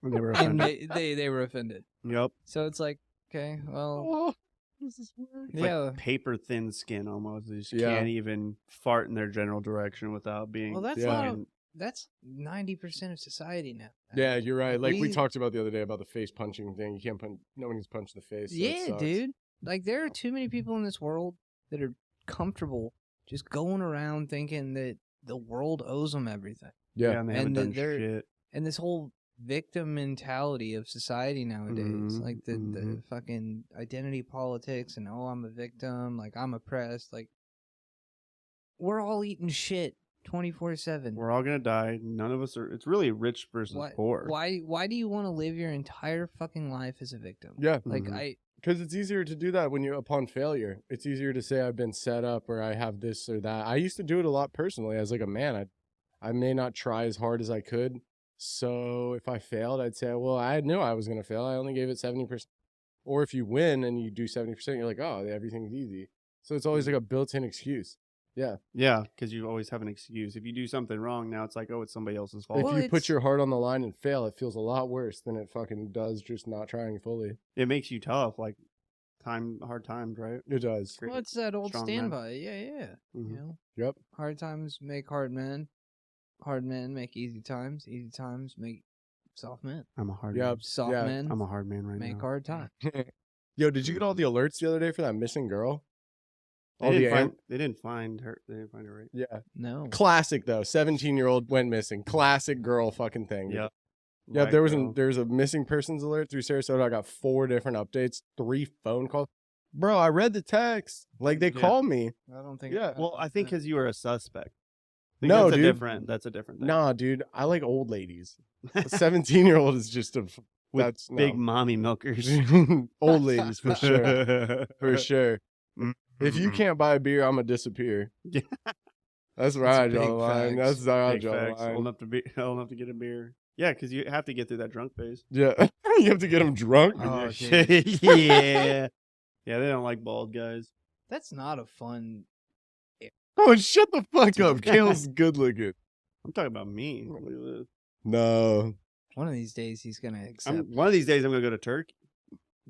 S1: And they were
S2: and
S1: offended.
S2: they were offended.
S1: Yep.
S2: So it's like, okay, well,
S3: Oh, this is weird.
S1: It's
S2: yeah.
S1: like paper thin skin almost. They just
S3: Yeah.
S1: can't even fart in their general direction without being.
S2: Well, that's
S3: Yeah.
S2: not.
S1: fucking-
S2: That's 90% of society now.
S3: Yeah, you're right. Like we
S2: We-
S3: talked about the other day about the face punching thing. You can't punch. No one gets punched in the face. So it
S2: Yeah,
S3: sucks.
S2: dude. Like there are too many people in this world that are comfortable just going around thinking that the world owes them everything.
S3: Yeah.
S1: and they haven't
S2: and
S1: done
S2: they're-
S1: shit.
S2: And this whole victim mentality of society nowadays,
S1: Mhm,
S2: like the
S1: mhm.
S2: fucking identity politics and oh, I'm a victim, like I'm oppressed, like we're all eating shit 24/7.
S1: We're all gonna die. None of us are. It's really rich versus poor.
S2: Why do you want to live your entire fucking life as a victim?
S3: Yeah.
S2: Like
S1: Mhm.
S3: Because it's easier to do that when you're upon failure. It's easier to say I've been set up or I have this or that. I used to do it a lot personally as like a man. I may not try as hard as I could. So if I failed, I'd say, well, I knew I was going to fail. I only gave it 70%. Or if you win and you do 70%, you're like, oh, everything's easy. So it's always like a built-in excuse. Yeah.
S1: Yeah, because you always have an excuse. If you do something wrong, now it's like, oh, it's somebody else's fault.
S3: If
S2: Well,
S3: you
S2: it's-
S3: put your heart on the line and fail, it feels a lot worse than it fucking does just not trying fully.
S1: It makes you tough, like hard times, right?
S3: It does.
S1: Great.
S2: Well, it's that old
S1: Strong
S2: standby. Yeah.
S1: Mhm.
S2: You know,
S3: Yep.
S2: hard times make hard men. Hard men make easy times. Easy times make soft men.
S1: I'm a hard
S3: Yeah.
S1: man.
S2: Soft
S3: Yeah.
S2: men
S1: I'm a hard man right
S2: make
S1: now.
S2: hard times.
S3: Yo, did you get all the alerts the other day for that missing girl?
S1: They
S3: All the
S1: didn't find her. They didn't find her, right?
S3: Yeah.
S2: No.
S3: Classic though. 17-year-old went missing. Classic girl fucking thing.
S1: Yep.
S3: Yeah,
S1: White
S3: there was
S1: girl.
S3: a missing persons alert through Sarasota. I got 4 different updates, 3 phone calls. Bro, I read the text. Like they
S1: Yeah.
S3: called me.
S2: I don't think.
S3: Yeah.
S1: Well, I think because you were a suspect. I think
S3: No,
S1: that's
S3: dude.
S1: That's a different thing.
S3: Nah, dude, I like old ladies. A 17-year-old is just a
S1: With
S3: that's
S1: big
S3: no.
S1: mommy milkers.
S3: Old ladies for sure. For
S1: For
S3: sure. If you can't buy a beer, I'm gonna disappear.
S1: Yeah.
S3: That's where I
S2: That's
S3: draw the
S2: big
S3: line.
S2: facts.
S3: That's how I
S1: Big
S3: draw the
S1: facts. Old
S3: line.
S1: enough to get a beer. Yeah, because you have to get through that drunk phase.
S3: Yeah, you have to get them drunk.
S2: Oh,
S1: yeah.
S2: dude.
S1: Yeah, they don't like bald guys.
S2: That's not a fun.
S3: Oh, shut the fuck up. Cale's good looking.
S1: I'm talking about me. Look at this.
S3: No,
S2: One of these days, he's gonna accept.
S1: One of these days, I'm gonna go to Turkey.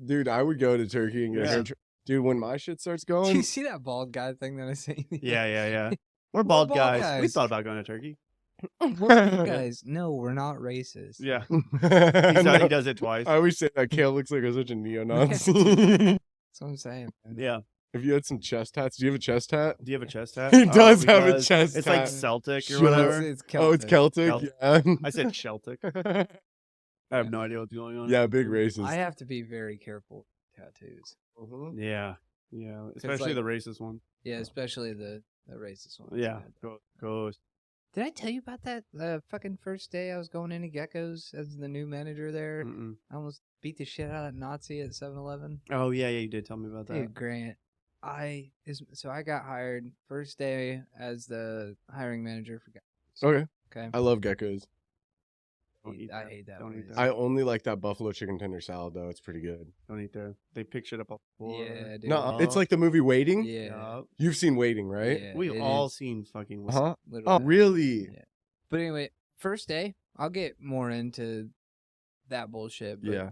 S3: dude, I would go to Turkey and get
S1: Yeah.
S3: hair. Dude, when my shit starts
S2: Do you
S3: going,
S2: see that bald guy thing that I sent you?
S1: Yeah. We're bald,
S2: bald
S1: guys. We
S2: guys.
S1: thought about going to Turkey.
S2: Guys, no, we're not racist.
S1: Yeah,
S3: No,
S1: he does it twice.
S3: I always say that Cale looks like such a neo-Nazi.
S2: That's what I'm saying. man.
S1: Yeah.
S3: If you had some chest tats, do you have a chest hat?
S1: Do you have a chest hat?
S3: He does have a
S1: does.
S3: chest
S1: It's
S3: hat.
S1: like Celtic or
S3: Shut
S1: whatever.
S2: It's
S3: Oh, it's Celtic.
S1: Celtic.
S3: Yeah.
S1: I said Celtic. I have no idea what's going on.
S3: Yeah, big racist.
S2: I have to be very careful with tattoos.
S3: Mhm.
S1: Yeah. Especially
S2: like-
S1: the racist one.
S2: Yeah, especially the racist ones.
S1: Yeah. Goes.
S2: Did I tell you about that? The fucking first day I was going into Gecko's as the new manager there.
S1: Mm-mm.
S2: I almost beat the shit out of that Nazi at 7-Eleven.
S1: Oh yeah, you did tell me about that.
S2: Dude, Grant. So I got hired first day as the hiring manager for Gecko's.
S3: Okay.
S2: Okay.
S3: I love geckos.
S1: Don't eat
S2: I
S1: that.
S2: hate that.
S1: Don't eat
S2: place.
S1: that.
S3: I only like that buffalo chicken tender salad though. It's pretty good.
S1: Don't eat there. They pick shit up off the floor.
S2: Yeah, dude.
S3: No, it's like the movie Waiting.
S2: Yeah.
S1: Yup.
S3: You've seen Waiting, right?
S2: Yeah,
S1: We've
S2: it
S1: all
S2: is
S1: seen fucking.
S3: Huh?
S2: literally
S3: Oh,
S2: bad.
S3: really?
S2: Yeah. But anyway, first day, I'll get more into that bullshit. But
S3: Yeah.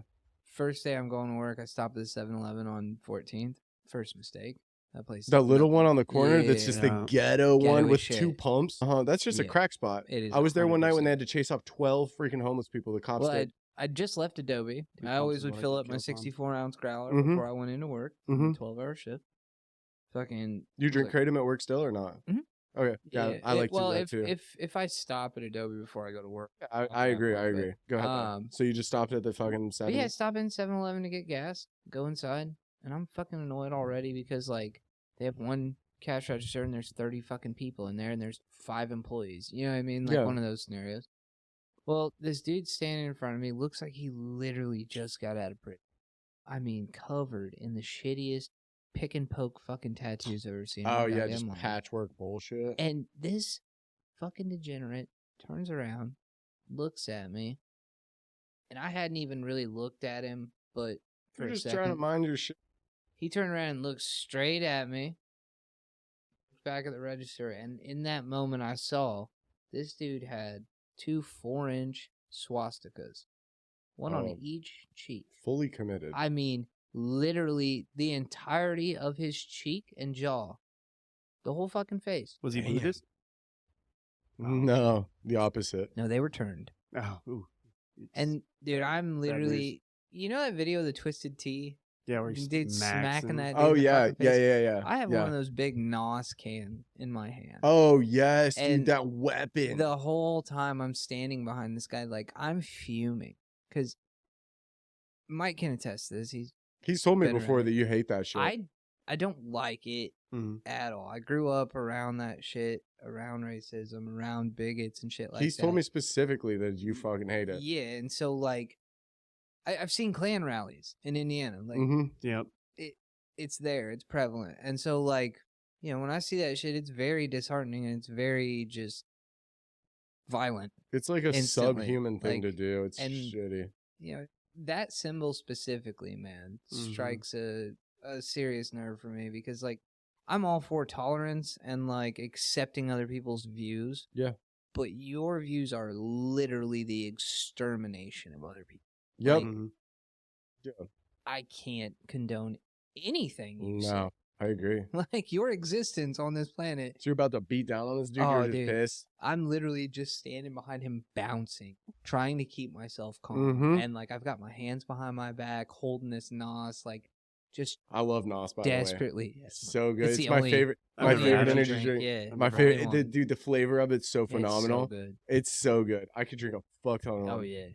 S2: First day I'm going to work, I stopped at 7-Eleven on 14th. First mistake. That place.
S3: That
S2: is
S3: little
S2: nothing.
S3: one on the corner that's just the
S1: Yeah.
S3: ghetto one
S2: Ghetto-y
S3: with
S2: shit.
S3: 2 pumps. That's just a
S2: Yeah.
S3: crack spot.
S2: It is
S3: I was there one night when they
S2: 100%.
S3: had to chase off 12 freaking homeless people. The cops
S2: Well,
S3: did.
S2: I just left Adobe.
S1: Two
S2: I always
S1: pumps is
S2: would
S1: what I
S2: fill
S1: could
S2: up my
S1: kill Tom.
S2: 64-ounce growler
S3: Mhm.
S2: before I went into work.
S3: Mhm.
S2: 12-hour shift. Fucking.
S3: You drink
S2: like-
S3: kratom at work still or not?
S2: Mhm.
S3: Okay. Yeah, I like to do that
S2: if,
S3: too.
S2: if I stop at Adobe before I go to work.
S3: I agree. I
S2: but,
S3: agree. Go ahead. though. So you just stopped at the fucking
S2: But
S3: 7?
S2: yeah, stop in 7-Eleven to get gas, go inside, and I'm fucking annoyed already because like they have one cash register and there's 30 fucking people in there and there's 5 employees. You know what I mean? Like
S3: Yeah.
S2: one of those scenarios. Well, this dude standing in front of me looks like he literally just got out of prison. I mean, covered in the shittiest pick and poke fucking tattoos I've ever seen. in my
S3: Oh yeah,
S2: goddamn
S3: just
S2: life.
S3: patchwork bullshit.
S2: And this fucking degenerate turns around, looks at me, and I hadn't even really looked at him, but for
S3: You're
S2: a
S3: just
S2: second,
S3: trying to mind your shit.
S2: he turned around and looked straight at me, back at the register, and in that moment I saw this dude had 2 4-inch swastikas, one on
S3: Oh.
S2: each cheek.
S3: Fully committed.
S2: I mean, literally the entirety of his cheek and jaw, the whole fucking face.
S1: Was he
S3: Damn.
S1: Buddhist?
S3: No, the opposite.
S2: No, they were turned.
S1: Oh, ooh.
S2: And dude, I'm
S1: news.
S2: literally, you know that video of the Twisted Tea?
S1: yeah, where he
S2: Dude smacking that. Dude
S3: Oh
S2: in the
S3: yeah,
S2: fucking
S3: yeah,
S2: face?
S3: yeah.
S2: I have
S3: yeah.
S2: one of those big NOS can in my hand.
S3: Oh yes, dude,
S2: And
S3: that weapon.
S2: The whole time I'm standing behind this guy, like I'm fuming because Mike can attest to this.
S3: He's told me
S2: been
S3: before
S2: around.
S3: that you hate that shit.
S2: I don't like it
S1: Mhm.
S2: at all. I grew up around that shit, around racism, around bigots and shit like
S3: He's
S2: that.
S3: told me specifically that you fucking hate it.
S2: Yeah, and so like, I've seen Klan rallies in Indiana. Like,
S3: Mm-hmm.
S1: Yep.
S2: it's there, it's prevalent, and so like, you know, when I see that shit, it's very disheartening and it's very just violent.
S3: It's like a
S2: Instantly,
S3: subhuman thing to
S2: like,
S3: do. It's
S2: and-
S3: shitty.
S2: You know, that symbol specifically, man,
S1: Mhm.
S2: strikes a serious nerve for me because like I'm all for tolerance and like accepting other people's views.
S3: Yeah.
S2: But your views are literally the extermination of other people.
S3: Yep.
S2: Like,
S1: Mhm.
S2: I can't condone anything you
S3: No, I agree.
S2: say. Like your existence on this planet,
S3: So you're about to beat down on this dude.
S2: Oh,
S3: You're just
S2: dude.
S3: pissed.
S2: I'm literally just standing behind him bouncing, trying to keep myself calm.
S3: Mhm.
S2: And like I've got my hands behind my back, holding this NOS, like just
S3: I love Nos, by the way.
S2: desperately.
S3: It's so good.
S2: It's
S3: It's
S2: the
S3: my
S2: only-
S3: favorite.
S1: I've
S3: My
S1: never
S3: favorite
S1: had it.
S3: energy drink.
S2: Yeah.
S3: My
S1: never
S3: favorite,
S1: had
S2: one.
S3: dude. The flavor of it's so
S2: It's
S3: phenomenal.
S2: so good.
S3: It's so good. I could drink a fuck ton of them.
S2: Oh yeah.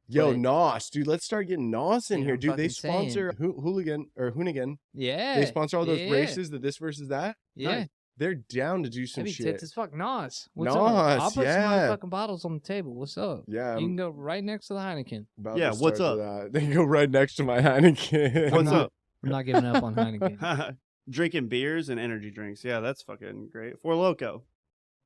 S3: Yo,
S2: But-
S3: Nos, dude. Let's start getting Nos in
S2: Dude,
S3: here,
S2: I'm
S3: dude. They
S2: fucking saying.
S3: sponsor Hooligan or Hoonigan.
S2: Yeah.
S3: They sponsor all those
S2: yeah,
S3: races, the this versus that.
S2: Yeah.
S3: They're down to do some
S2: That'd be
S3: shit.
S2: tits as fuck. Nos. What's
S3: Nos,
S2: up? I'll put
S3: yeah.
S2: some motherfucking bottles on the table. What's up?
S3: Yeah,
S2: You can go right next to the Heineken.
S3: about
S1: Yeah,
S3: to
S1: what's
S3: start
S1: up?
S3: with that. They go right next to my Heineken.
S1: What's
S2: not-
S1: up?
S2: I'm not giving up on Heineken.
S1: Drinking beers and energy drinks. Yeah, that's fucking great. Four Loco.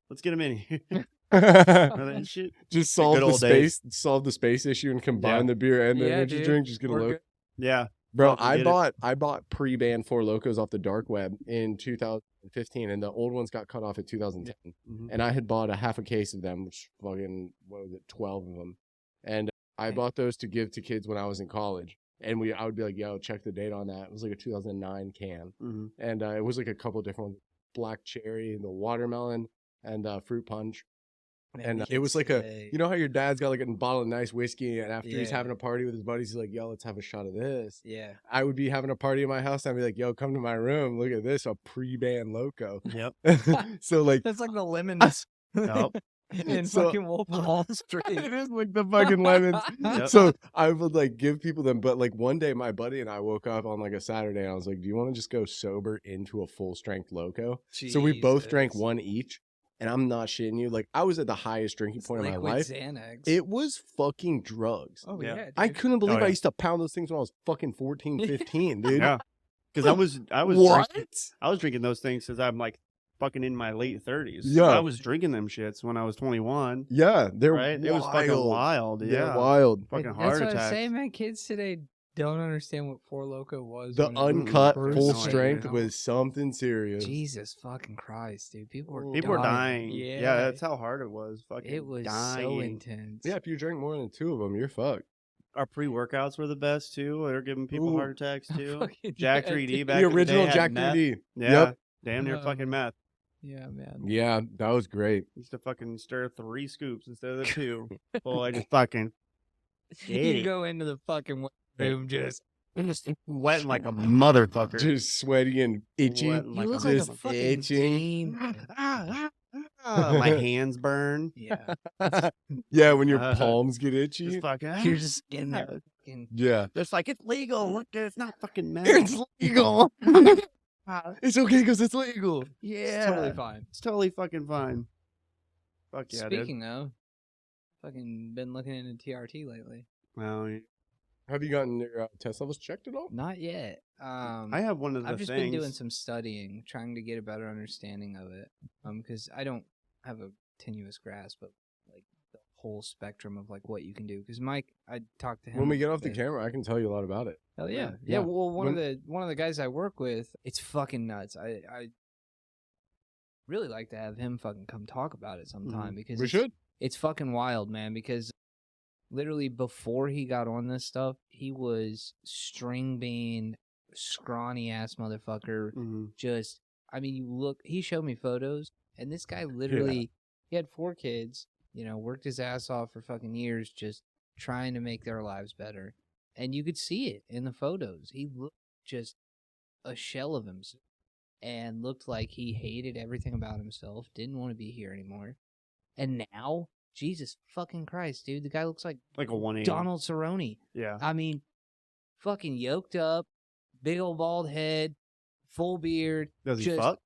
S1: Let's get them in here. That shit.
S3: Just solve
S1: good
S3: the
S1: old days.
S3: solve the space issue and combine
S1: Yeah.
S3: the beer and the
S2: Yeah,
S3: energy
S2: dude.
S3: drink. Just gonna
S2: We're
S3: look.
S2: good.
S1: Yeah.
S3: Bro,
S1: Fucking get it.
S3: I bought pre-banned Four Locos off the dark web in 2015, and the old ones got cut off in 2010.
S1: Mhm.
S3: And I had bought a half a case of them, which fucking, what was it, 12 of them. And I bought those to give to kids when I was in college. And I would be like, yo, check the date on that. It was like a 2009 can.
S1: Mhm.
S3: And it was like a couple different ones, black cherry, the watermelon, and fruit punch. And it was like you know how your dad's got like a bottle of nice whiskey, and after he's
S2: Yeah.
S3: having a party with his buddies, he's like, yo, let's have a shot of this.
S2: Yeah.
S3: I would be having a party in my house, and I'd be like, yo, come to my room. Look at this, a pre-banned Loco.
S1: Yep.
S3: So like,
S2: That's like the lemons
S1: Yep.
S2: in
S3: So-
S2: fucking Wolf of Wall Street.
S3: it is like the fucking lemons.
S1: Yep.
S3: So I would like give people them, but like one day my buddy and I woke up on like a Saturday, and I was like, do you want to just go sober into a full strength Loco? So we both drank
S2: Jesus.
S3: one each. and I'm not shitting you. Like, I was at the highest drinking
S2: It's
S3: point of my
S2: liquid
S3: life.
S2: Xanax.
S3: It was fucking drugs.
S2: Oh
S1: Yeah.
S2: yeah, dude.
S3: I couldn't believe
S1: Oh, yeah.
S3: I used to pound those things when I was fucking 14, 15, dude.
S1: Yeah. Because I was
S3: What?
S1: drinking those things since I'm like fucking in my late 30s.
S3: Yeah.
S1: I was drinking them shits when I was 21.
S3: Yeah, they're
S1: Right? It was fucking wild.
S3: They're
S1: Yeah.
S3: wild.
S1: Fucking
S2: That's
S1: heart
S2: what
S1: attacks.
S2: I say, man. Kids today don't understand what Four Loko was.
S3: The
S2: when it
S3: uncut
S2: first
S3: full
S2: came
S3: strength
S2: out.
S3: was something serious.
S2: Jesus fucking Christ, dude. People were
S1: People were dying.
S2: Yeah,
S1: Yeah, that's how hard it was. Fucking
S2: it was
S1: dying.
S2: so intense.
S3: Yeah, if you drink more than 2 of them, you're fucked.
S1: Our pre-workouts were the best too. They were giving people
S3: Ooh.
S1: heart attacks too.
S2: Fucking
S1: Jack
S2: yeah,
S1: 3D
S2: dude.
S1: back
S3: The
S1: in the
S3: original
S1: day had
S3: Jack
S1: meth.
S3: 3D.
S1: Yeah,
S3: Yep.
S1: damn near fucking meth.
S2: Yeah, man.
S3: Yeah, that was great.
S1: Used to fucking stir 3 scoops instead of the 2. Boy, just fucking
S2: You go into the fucking room just
S1: wetting like a motherfucker.
S3: Just sweaty and itchy.
S1: Sweating
S2: you
S1: like
S2: look
S1: a
S2: like a
S3: just
S2: fucking
S3: itching.
S2: demon.
S1: My hands burn.
S2: Yeah,
S3: Yeah, when your palms get itchy.
S1: Just fucking.
S2: you're just in there. Fucking,
S3: Yeah.
S1: Just like it's legal. Look, it's not fucking meth.
S3: It's legal. It's okay because it's legal.
S1: Yeah,
S2: it's totally fine.
S1: It's totally fucking fine. Fuck yeah, dude.
S2: Speaking of, fucking been looking into TRT lately.
S1: Well,
S3: Have you gotten your test levels checked at all?
S2: Not yet.
S1: I have one of the
S2: I've just
S1: things.
S2: been doing some studying, trying to get a better understanding of it. Because I don't have a tenuous grasp of like the whole spectrum of like what you can do. Because Mike, I talked to him
S3: When we get off the
S2: about it.
S3: camera, I can tell you a lot about it.
S2: Hell yeah.
S3: Yeah.
S2: Yeah. Well, one
S3: When-
S2: of the guys I work with, it's fucking nuts. I really like to have him fucking come talk about it sometime because
S3: We
S2: it's,
S3: should.
S2: it's fucking wild, man. Because literally before he got on this stuff, he was string bean, scrawny ass motherfucker.
S1: Mhm.
S2: Just, I mean, you look. He showed me photos, and this guy literally, he had 4 kids. You know, worked his ass off for fucking years, just trying to make their lives better. And you could see it in the photos. He looked just a shell of himself and looked like he hated everything about himself, didn't want to be here anymore. And now, Jesus fucking Christ, dude, the guy looks like
S1: Like a 180.
S2: Donald Cerrone.
S1: Yeah.
S2: I mean, fucking yoked up, big old bald head, full beard.
S1: Does he
S2: just-
S1: fuck?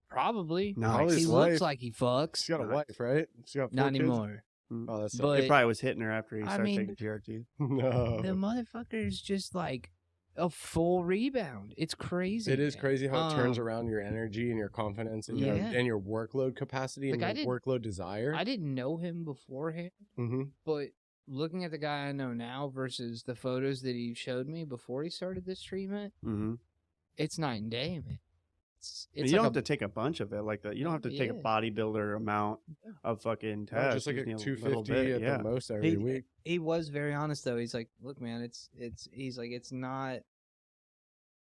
S2: Probably.
S1: No.
S3: Probably
S2: He
S3: his
S2: looks
S3: wife.
S2: like he fucks.
S3: She's got a
S1: Nice.
S3: wife, right? She's got 4
S2: Not
S3: kids?
S2: anymore.
S3: Oh, that's
S2: But-
S1: He probably was hitting her after he
S2: I
S1: started
S2: mean-
S1: taking TRT.
S3: no.
S2: The motherfucker's just like a full rebound. It's crazy.
S3: It is
S2: man.
S3: crazy how it turns
S2: Um,
S3: around your energy and your confidence and,
S2: Yeah.
S3: your workload capacity and
S2: Like, I
S3: your workload desire.
S2: I didn't know him beforehand,
S3: Mm-hmm.
S2: but looking at the guy I know now versus the photos that he showed me before he started this treatment,
S1: Mm-hmm.
S2: it's night and day, man. It's
S1: you
S2: like
S1: don't
S2: a-
S1: have to take a bunch of it like that. You don't have to take a
S2: Yeah.
S1: bodybuilder amount of fucking tests.
S3: Just like
S1: You
S3: a
S1: just need a little
S3: 250
S1: bit,
S3: at
S1: yeah.
S3: the most every
S2: He-
S3: week.
S2: He was very honest though. He's like, "Look, man, he's like,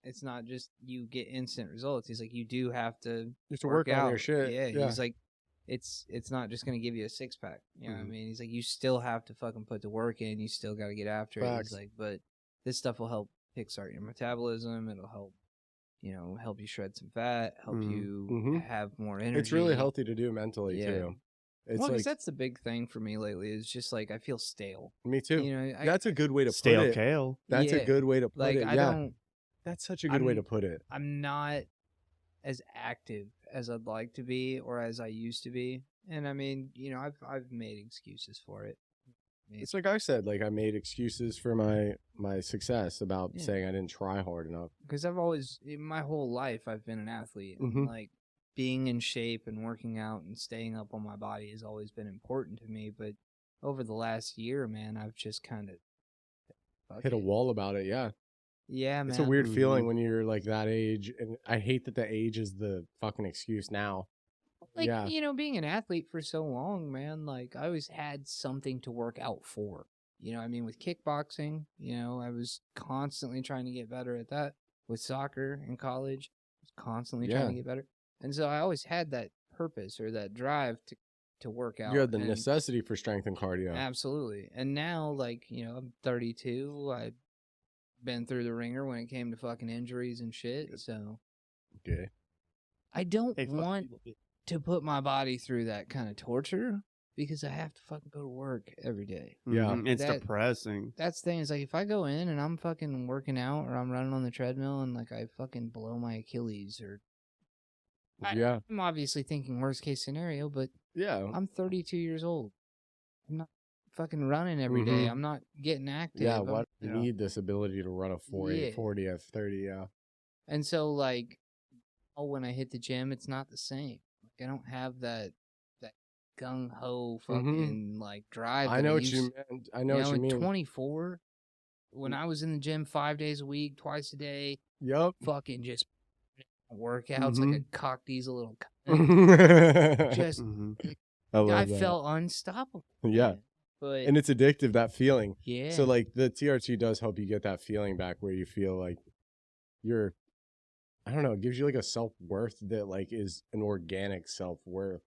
S2: it's not just you get instant results. He's like, you do have to
S3: You have to work on
S2: out.
S3: your shit.
S2: Yeah, he's like, it's not just gonna give you a 6-pack. You know what I
S3: Mhm.
S2: mean? He's like, you still have to fucking put the work in. You still got to get after it.
S3: Facts.
S2: He's like, but this stuff will help kickstart your metabolism. It'll help, help you shred some fat, help
S1: Mhm.
S2: you
S3: Mhm.
S2: have more energy.
S3: It's really healthy to do mentally
S2: Yeah.
S3: too. It's
S2: Well, 'cause
S3: like
S2: that's the big thing for me lately. Is just like I feel stale.
S3: me too.
S2: You know,
S3: That's a good way to
S1: Stale
S3: put it.
S1: kale.
S3: That's a
S2: Yeah.
S3: good way to put
S2: like
S3: it.
S2: I
S3: Yeah,
S2: don't.
S3: that's such a good way
S2: I'm-
S3: to put it.
S2: I'm not as active as I'd like to be or as I used to be. And I mean, I've made excuses for it.
S3: It's like I said, like I made excuses for my success about
S2: Yeah.
S3: saying I didn't try hard enough.
S2: Because I've always, in my whole life, I've been an athlete. And
S3: Mhm.
S2: like being in shape and working out and staying up on my body has always been important to me. But over the last year, man, I've just kind of
S3: Hit a wall about it. Yeah,
S2: Yeah, man.
S3: it's a weird
S1: Mhm.
S3: feeling when you're like that age, and I hate that the age is the fucking excuse now.
S2: Like,
S3: Yeah.
S2: being an athlete for so long, man, like I always had something to work out for. You know what I mean? With kickboxing, I was constantly trying to get better at that. With soccer in college, I was constantly trying to
S3: Yeah.
S2: get better. And so I always had that purpose or that drive to work out.
S3: You had the
S2: and-
S3: necessity for strength and cardio.
S2: Absolutely. And now, like, I'm 32. I've been through the ringer when it came to fucking injuries and shit. So
S3: Okay.
S2: I don't
S1: Hey, fuck
S2: want
S1: people.
S2: to put my body through that kind of torture because I have to fucking go to work every day.
S3: Yeah.
S1: Mhm. It's
S2: That-
S1: depressing.
S2: That's the thing. Is like if I go in and I'm fucking working out or I'm running on the treadmill and like I fucking blow my Achilles or
S3: Yeah.
S2: I'm obviously thinking worst case scenario, but
S3: Yeah.
S2: I'm 32 years old. I'm not fucking running every day.
S3: Mhm.
S2: I'm not getting active.
S3: Yeah.
S2: I'm-
S3: What
S1: you
S3: you
S1: know.
S3: need this ability to run a 4.8,
S2: Yeah.
S3: 40 at 30. Yeah.
S2: And so, like, when I hit the gym, it's not the same. Like, I don't have that gung ho fucking like drive.
S3: I
S2: that
S3: know what
S2: used-
S3: you meant. I know what you
S2: at
S3: mean.
S2: 24, when I was in the gym 5 days a week, twice a day,
S3: Yup.
S2: fucking just workouts like a cock diesel little. Just,
S1: Mhm.
S3: I love
S2: I
S3: that.
S2: felt unstoppable.
S3: Yeah.
S2: man. But
S3: And it's addictive, that feeling.
S2: yeah,
S3: So like the TRT does help you get that feeling back where you feel like you're, I don't know, it gives you like a self-worth that like is an organic self-worth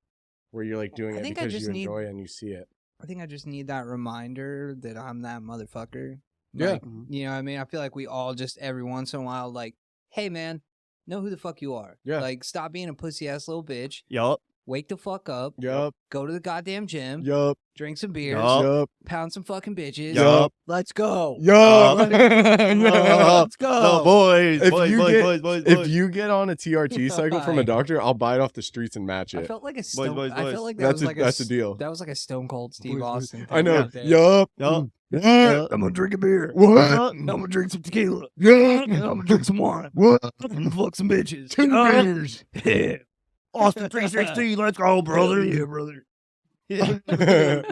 S3: where you're like doing
S2: I
S3: it
S2: think I
S3: because
S2: just
S3: you
S2: need-
S3: enjoy it and you see it.
S2: I think I just need that reminder that I'm that motherfucker.
S3: Yeah.
S2: Like,
S1: Mhm.
S2: you know what I mean? I feel like we all just every once in a while, like, hey man, know who the fuck you are.
S3: Yeah.
S2: Like, stop being a pussy ass little bitch.
S1: Yup.
S2: Wake the fuck up.
S3: Yup.
S2: Go to the goddamn gym.
S3: Yup.
S2: Drink some beers.
S1: Yup.
S3: Yup.
S2: Pound some fucking bitches.
S1: Yup.
S2: Let's go.
S3: Yup.
S2: Let's go.
S1: No, boys,
S3: If
S1: boys,
S3: you
S1: boys,
S3: get-
S1: boys, boys,
S3: If
S1: boys.
S3: you get on a TRT cycle from a doctor, I'll buy it off the streets and match
S2: I
S3: it.
S2: felt like a
S1: Boys,
S2: stone.
S1: boys,
S2: I
S1: boys.
S2: felt like that
S3: That's
S2: was
S3: a
S2: like
S3: that's a
S2: s-
S3: deal.
S2: That was like a Stone Cold Steve
S3: Boys, boys.
S2: Austin.
S3: I
S2: thing
S3: know.
S2: right there.
S3: Yup.
S1: Yup.
S3: What?
S2: I'm gonna drink a beer.
S3: What?
S2: I'm gonna drink some tequila.
S3: Yup.
S2: I'm gonna drink some wine.
S3: What?
S2: I'm gonna fuck some bitches.
S3: 2 beers.
S2: Yeah.
S1: Austin 316, let's go, brother.
S2: Yeah, brother.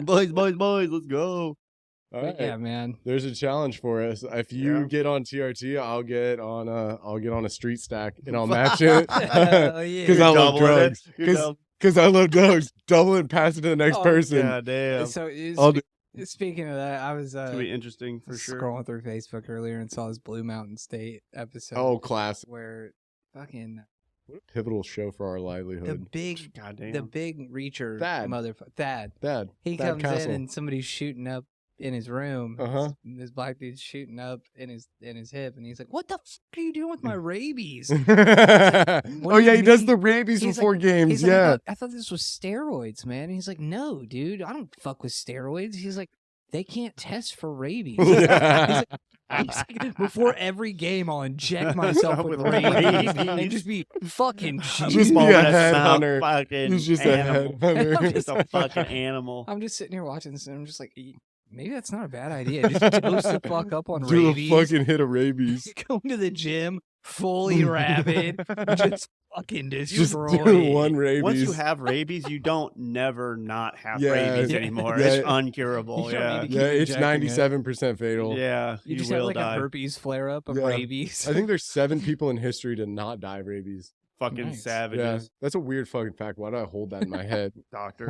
S1: boys, boys, boys, let's go.
S3: All
S2: But
S3: right.
S2: yeah, man.
S3: There's a challenge for us. If you
S1: Yeah.
S3: get on TRT, I'll get on a street stack and I'll match it.
S2: Hell yeah.
S3: 'Cause I love
S1: Doubling it.
S3: drugs.
S1: You're
S3: 'Cause- Because I love drugs. Double it, pass it to the next
S2: Oh,
S3: person.
S1: God damn.
S2: So
S3: I'll do-
S2: speaking of that, I was
S1: It's gonna be interesting for sure.
S2: scrolling through Facebook earlier and saw this Blue Mountain State episode.
S3: Oh, class.
S2: where fucking
S3: What a pivotal show for our
S2: the
S3: livelihood.
S2: big
S1: God damn.
S2: the big reacher
S3: Thad.
S2: motherfucker Thad.
S3: Dad.
S2: He
S3: Thad
S2: comes
S3: Castle.
S2: in and somebody's shooting up in his room.
S3: Uh-huh.
S2: This black dude's shooting up in his hip, and he's like, "What the fuck are you doing with my rabies?"
S3: Oh,
S2: do
S3: yeah,
S2: you
S3: he does
S2: mean?
S3: the rabies
S2: He's
S3: before games.
S2: He's like,
S3: Yeah.
S2: I thought this was steroids, man. And he's like, "No, dude, I don't fuck with steroids." He's like, "They can't test for rabies."
S3: Yeah.
S2: He's like, before every game, I'll inject myself with
S1: With
S2: rabies
S1: rabies.
S2: and just be fucking
S3: Just
S2: Jesus.
S3: be a
S1: Moment of
S3: headhunter.
S1: fucking
S3: He's just
S1: animal.
S3: a headhunter.
S1: Just a fucking animal.
S2: I'm just sitting here watching this, and I'm just like, maybe that's not a bad idea. Just dose the fuck up on
S3: Do a
S2: rabies.
S3: fucking hit of rabies.
S2: Go to the gym, fully rabid, just fucking
S3: Just
S2: destroy.
S3: do one rabies.
S1: Once you have rabies, you don't never not have
S3: Yeah,
S1: rabies
S2: yeah,
S1: anymore.
S3: yeah.
S1: It's uncurable.
S2: You don't
S1: Yeah.
S2: need to
S3: yeah,
S2: keep
S3: it's
S2: injecting it.
S3: 97% fatal.
S1: Yeah.
S2: You just
S1: will
S2: have like
S1: die.
S2: a herpes flare up of
S3: Yeah.
S2: rabies.
S3: I think there's 7 people in history to not die of rabies.
S1: Fucking
S2: Nice.
S3: Yeah,
S1: savages.
S3: that's a weird fucking fact. Why do I hold that in my head?
S1: Doctor.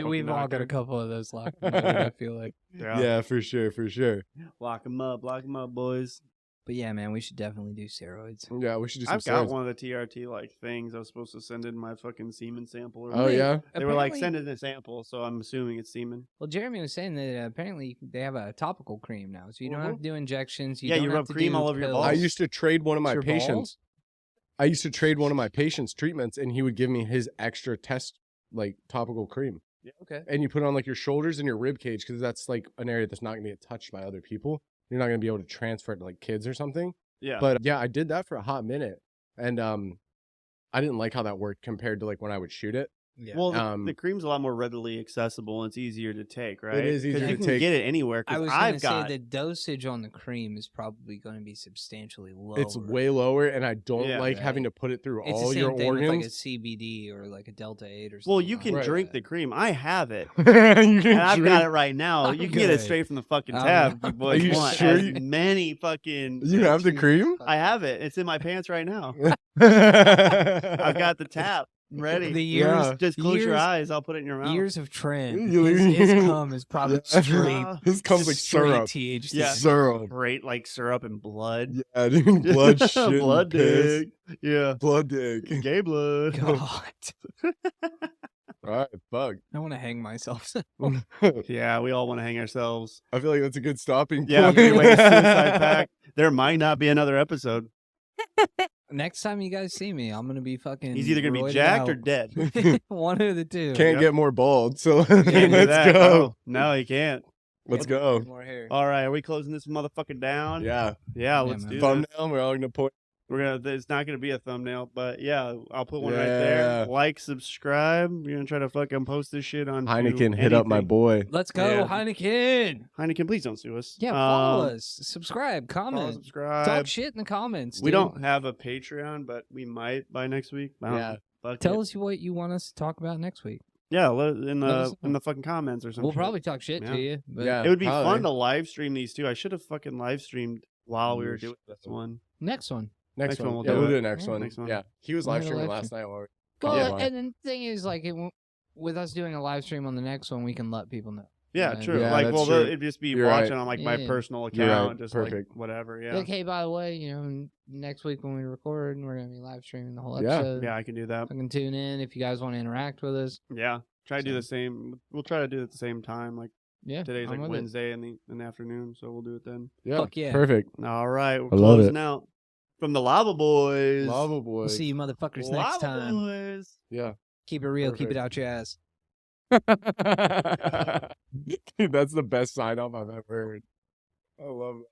S2: We've all got a couple of those locked. I feel like.
S3: Yeah, for sure, for sure.
S1: Lock them up, boys.
S2: But yeah, man, we should definitely do steroids.
S3: Yeah, we should do some
S1: I've got
S3: steroids.
S1: one of the TRT like things I was supposed to send in my fucking semen sample. Or
S3: Oh,
S1: whatever.
S3: yeah?
S1: They were like,
S2: Apparently-
S1: send in a sample, so I'm assuming it's semen.
S2: Well, Jeremy was saying that apparently they have a topical cream now, so you don't
S1: Mhm.
S2: have to do injections. You
S1: Yeah,
S2: don't
S1: you
S2: have
S1: rub
S2: to
S1: cream
S2: do
S1: all over your
S2: pills.
S3: I
S1: balls.
S3: used to trade one of my
S2: Your
S3: patients.
S2: balls?
S3: I used to trade one of my patients' treatments, and he would give me his extra test, like topical cream.
S2: Okay.
S3: And you put it on like your shoulders and your rib cage because that's like an area that's not going to get touched by other people. You're not going to be able to transfer it to like kids or something.
S1: Yeah.
S3: But yeah, I did that for a hot minute, and I didn't like how that worked compared to like when I would shoot it.
S2: Yeah.
S1: well, the,
S3: um,
S1: the cream's a lot more readily accessible and it's easier to take, right?
S3: is
S1: 'Cause
S3: easier
S1: you
S3: to
S1: can
S3: take.
S1: get it anywhere.
S2: I
S1: Because
S2: was going
S1: I've
S2: to say
S1: got
S2: the dosage on the cream is probably going to be substantially lower.
S3: It's way lower, and I don't
S1: Yeah.
S3: like having
S2: Right.
S3: to put it through
S2: It's
S3: all
S2: the same
S3: your
S2: thing with like a
S3: organs.
S2: CBD or like a Delta 8 or something.
S1: well, you can
S3: Right.
S1: drink the cream. I have it.
S3: You can
S1: And I've got
S3: drink-
S1: it right now. You can get it
S2: Okay.
S1: straight from the fucking
S2: I'm
S1: tab.
S2: not-
S1: You boys
S3: Are you
S1: want
S3: sure
S1: as
S3: you-
S1: many fucking.
S3: You have the cream?
S1: I have it. It's in my pants right now.
S3: I've
S1: I've got the tap ready.
S2: The years,
S3: Yeah.
S1: Just close your
S2: years-
S1: eyes. I'll put it in your mouth.
S2: years of trend.
S3: You-
S2: His cum is probably
S3: Yeah.
S2: straight.
S3: This comes like
S2: straight
S3: syrup.
S2: THC.
S1: Yeah.
S3: Syrup.
S1: Great, like syrup and blood.
S3: Yeah, dude. Blood shit.
S1: blood
S3: piss.
S1: dig. Yeah.
S3: Blood dig.
S1: Gay blood.
S2: God,
S3: All right, fuck.
S2: I want to hang myself.
S1: Yeah, we all want to hang ourselves.
S3: I feel like that's a good stopping
S1: Yeah,
S3: point.
S1: three-way suicide pact. There might not be another episode.
S2: Next time you guys see me, I'm gonna be fucking.
S1: He's either gonna be
S2: roided
S1: jacked or
S2: out.
S1: dead.
S2: One of the two.
S3: Can't
S1: Yep.
S3: get more bald, so
S1: Can't do
S3: let's
S1: that.
S3: go.
S1: No, he can't.
S3: Let's go.
S2: More hair.
S1: All right, are we closing this motherfucker down?
S3: Yeah.
S1: Yeah, let's
S2: man.
S1: do this.
S3: Thumbnail, we're all gonna point
S1: It's not gonna be a thumbnail, but yeah, I'll put one right there.
S3: Yeah.
S1: Like, subscribe. We're gonna try to fucking post this shit on
S3: Heineken, hit up my
S1: anything.
S3: boy.
S2: Let's go,
S1: Yeah.
S2: Heineken.
S1: Heineken, please don't sue us.
S2: Yeah, follow us, subscribe,
S1: Follow,
S2: comment,
S1: subscribe.
S2: talk shit in the comments.
S1: We
S2: dude.
S1: don't have a Patreon, but we might by next week. I don't
S3: Yeah.
S1: know. Fuck
S2: Tell
S1: it.
S2: us what you want us to talk about next week.
S1: Yeah,
S2: let us
S1: in
S2: know.
S1: the fucking comments or something.
S2: We'll probably talk shit
S1: Yeah.
S2: to you. But
S3: Yeah.
S1: It would be
S3: probably.
S1: fun to live stream these too. I should have fucking live streamed while we
S3: You
S1: were doing this
S3: should.
S1: one.
S2: Next one.
S3: Next one.
S1: we'll
S3: Yeah,
S1: do
S3: we'll
S1: it.
S3: do it next
S2: Yeah.
S3: one.
S1: Next one.
S3: Yeah. He was
S2: We'll
S3: live
S2: do a
S3: streaming
S2: live
S3: last
S2: stream.
S3: night. While
S2: Well,
S3: we
S2: and the thing is, like, with us doing a live stream on the next one, we can let people know.
S1: Yeah,
S2: Yeah.
S1: true.
S3: Yeah,
S1: like,
S3: that's
S1: well,
S3: true.
S1: it'd just be
S3: You're
S1: watching
S3: right.
S1: on like my
S2: Yeah.
S1: personal
S3: You're right.
S1: account, just
S3: Perfect.
S1: like whatever. Yeah,
S2: Like, hey, by the way, next week when we record, we're gonna be live streaming the whole
S3: Yeah.
S2: episode.
S1: yeah, I can do that.
S2: Fucking tune in if you guys want to interact with us.
S1: Yeah, try to do
S2: So-
S1: the same. We'll try to do it at the same time. Like
S2: Yeah,
S1: today's
S2: I'm
S1: like
S2: with it.
S1: Wednesday in the afternoon, so we'll do it then.
S3: Yeah.
S2: Fuck yeah.
S3: Perfect.
S1: All right, we're
S3: I love
S1: closing
S3: it.
S1: out from the Lava Boys.
S3: Lava boy.
S2: We'll see you motherfuckers
S1: Lava
S2: next time.
S1: Boys.
S3: Yeah.
S2: Keep it real. Keep it
S3: Perfect.
S2: out your ass.
S3: Dude, that's the best sign off I've ever heard. I love it.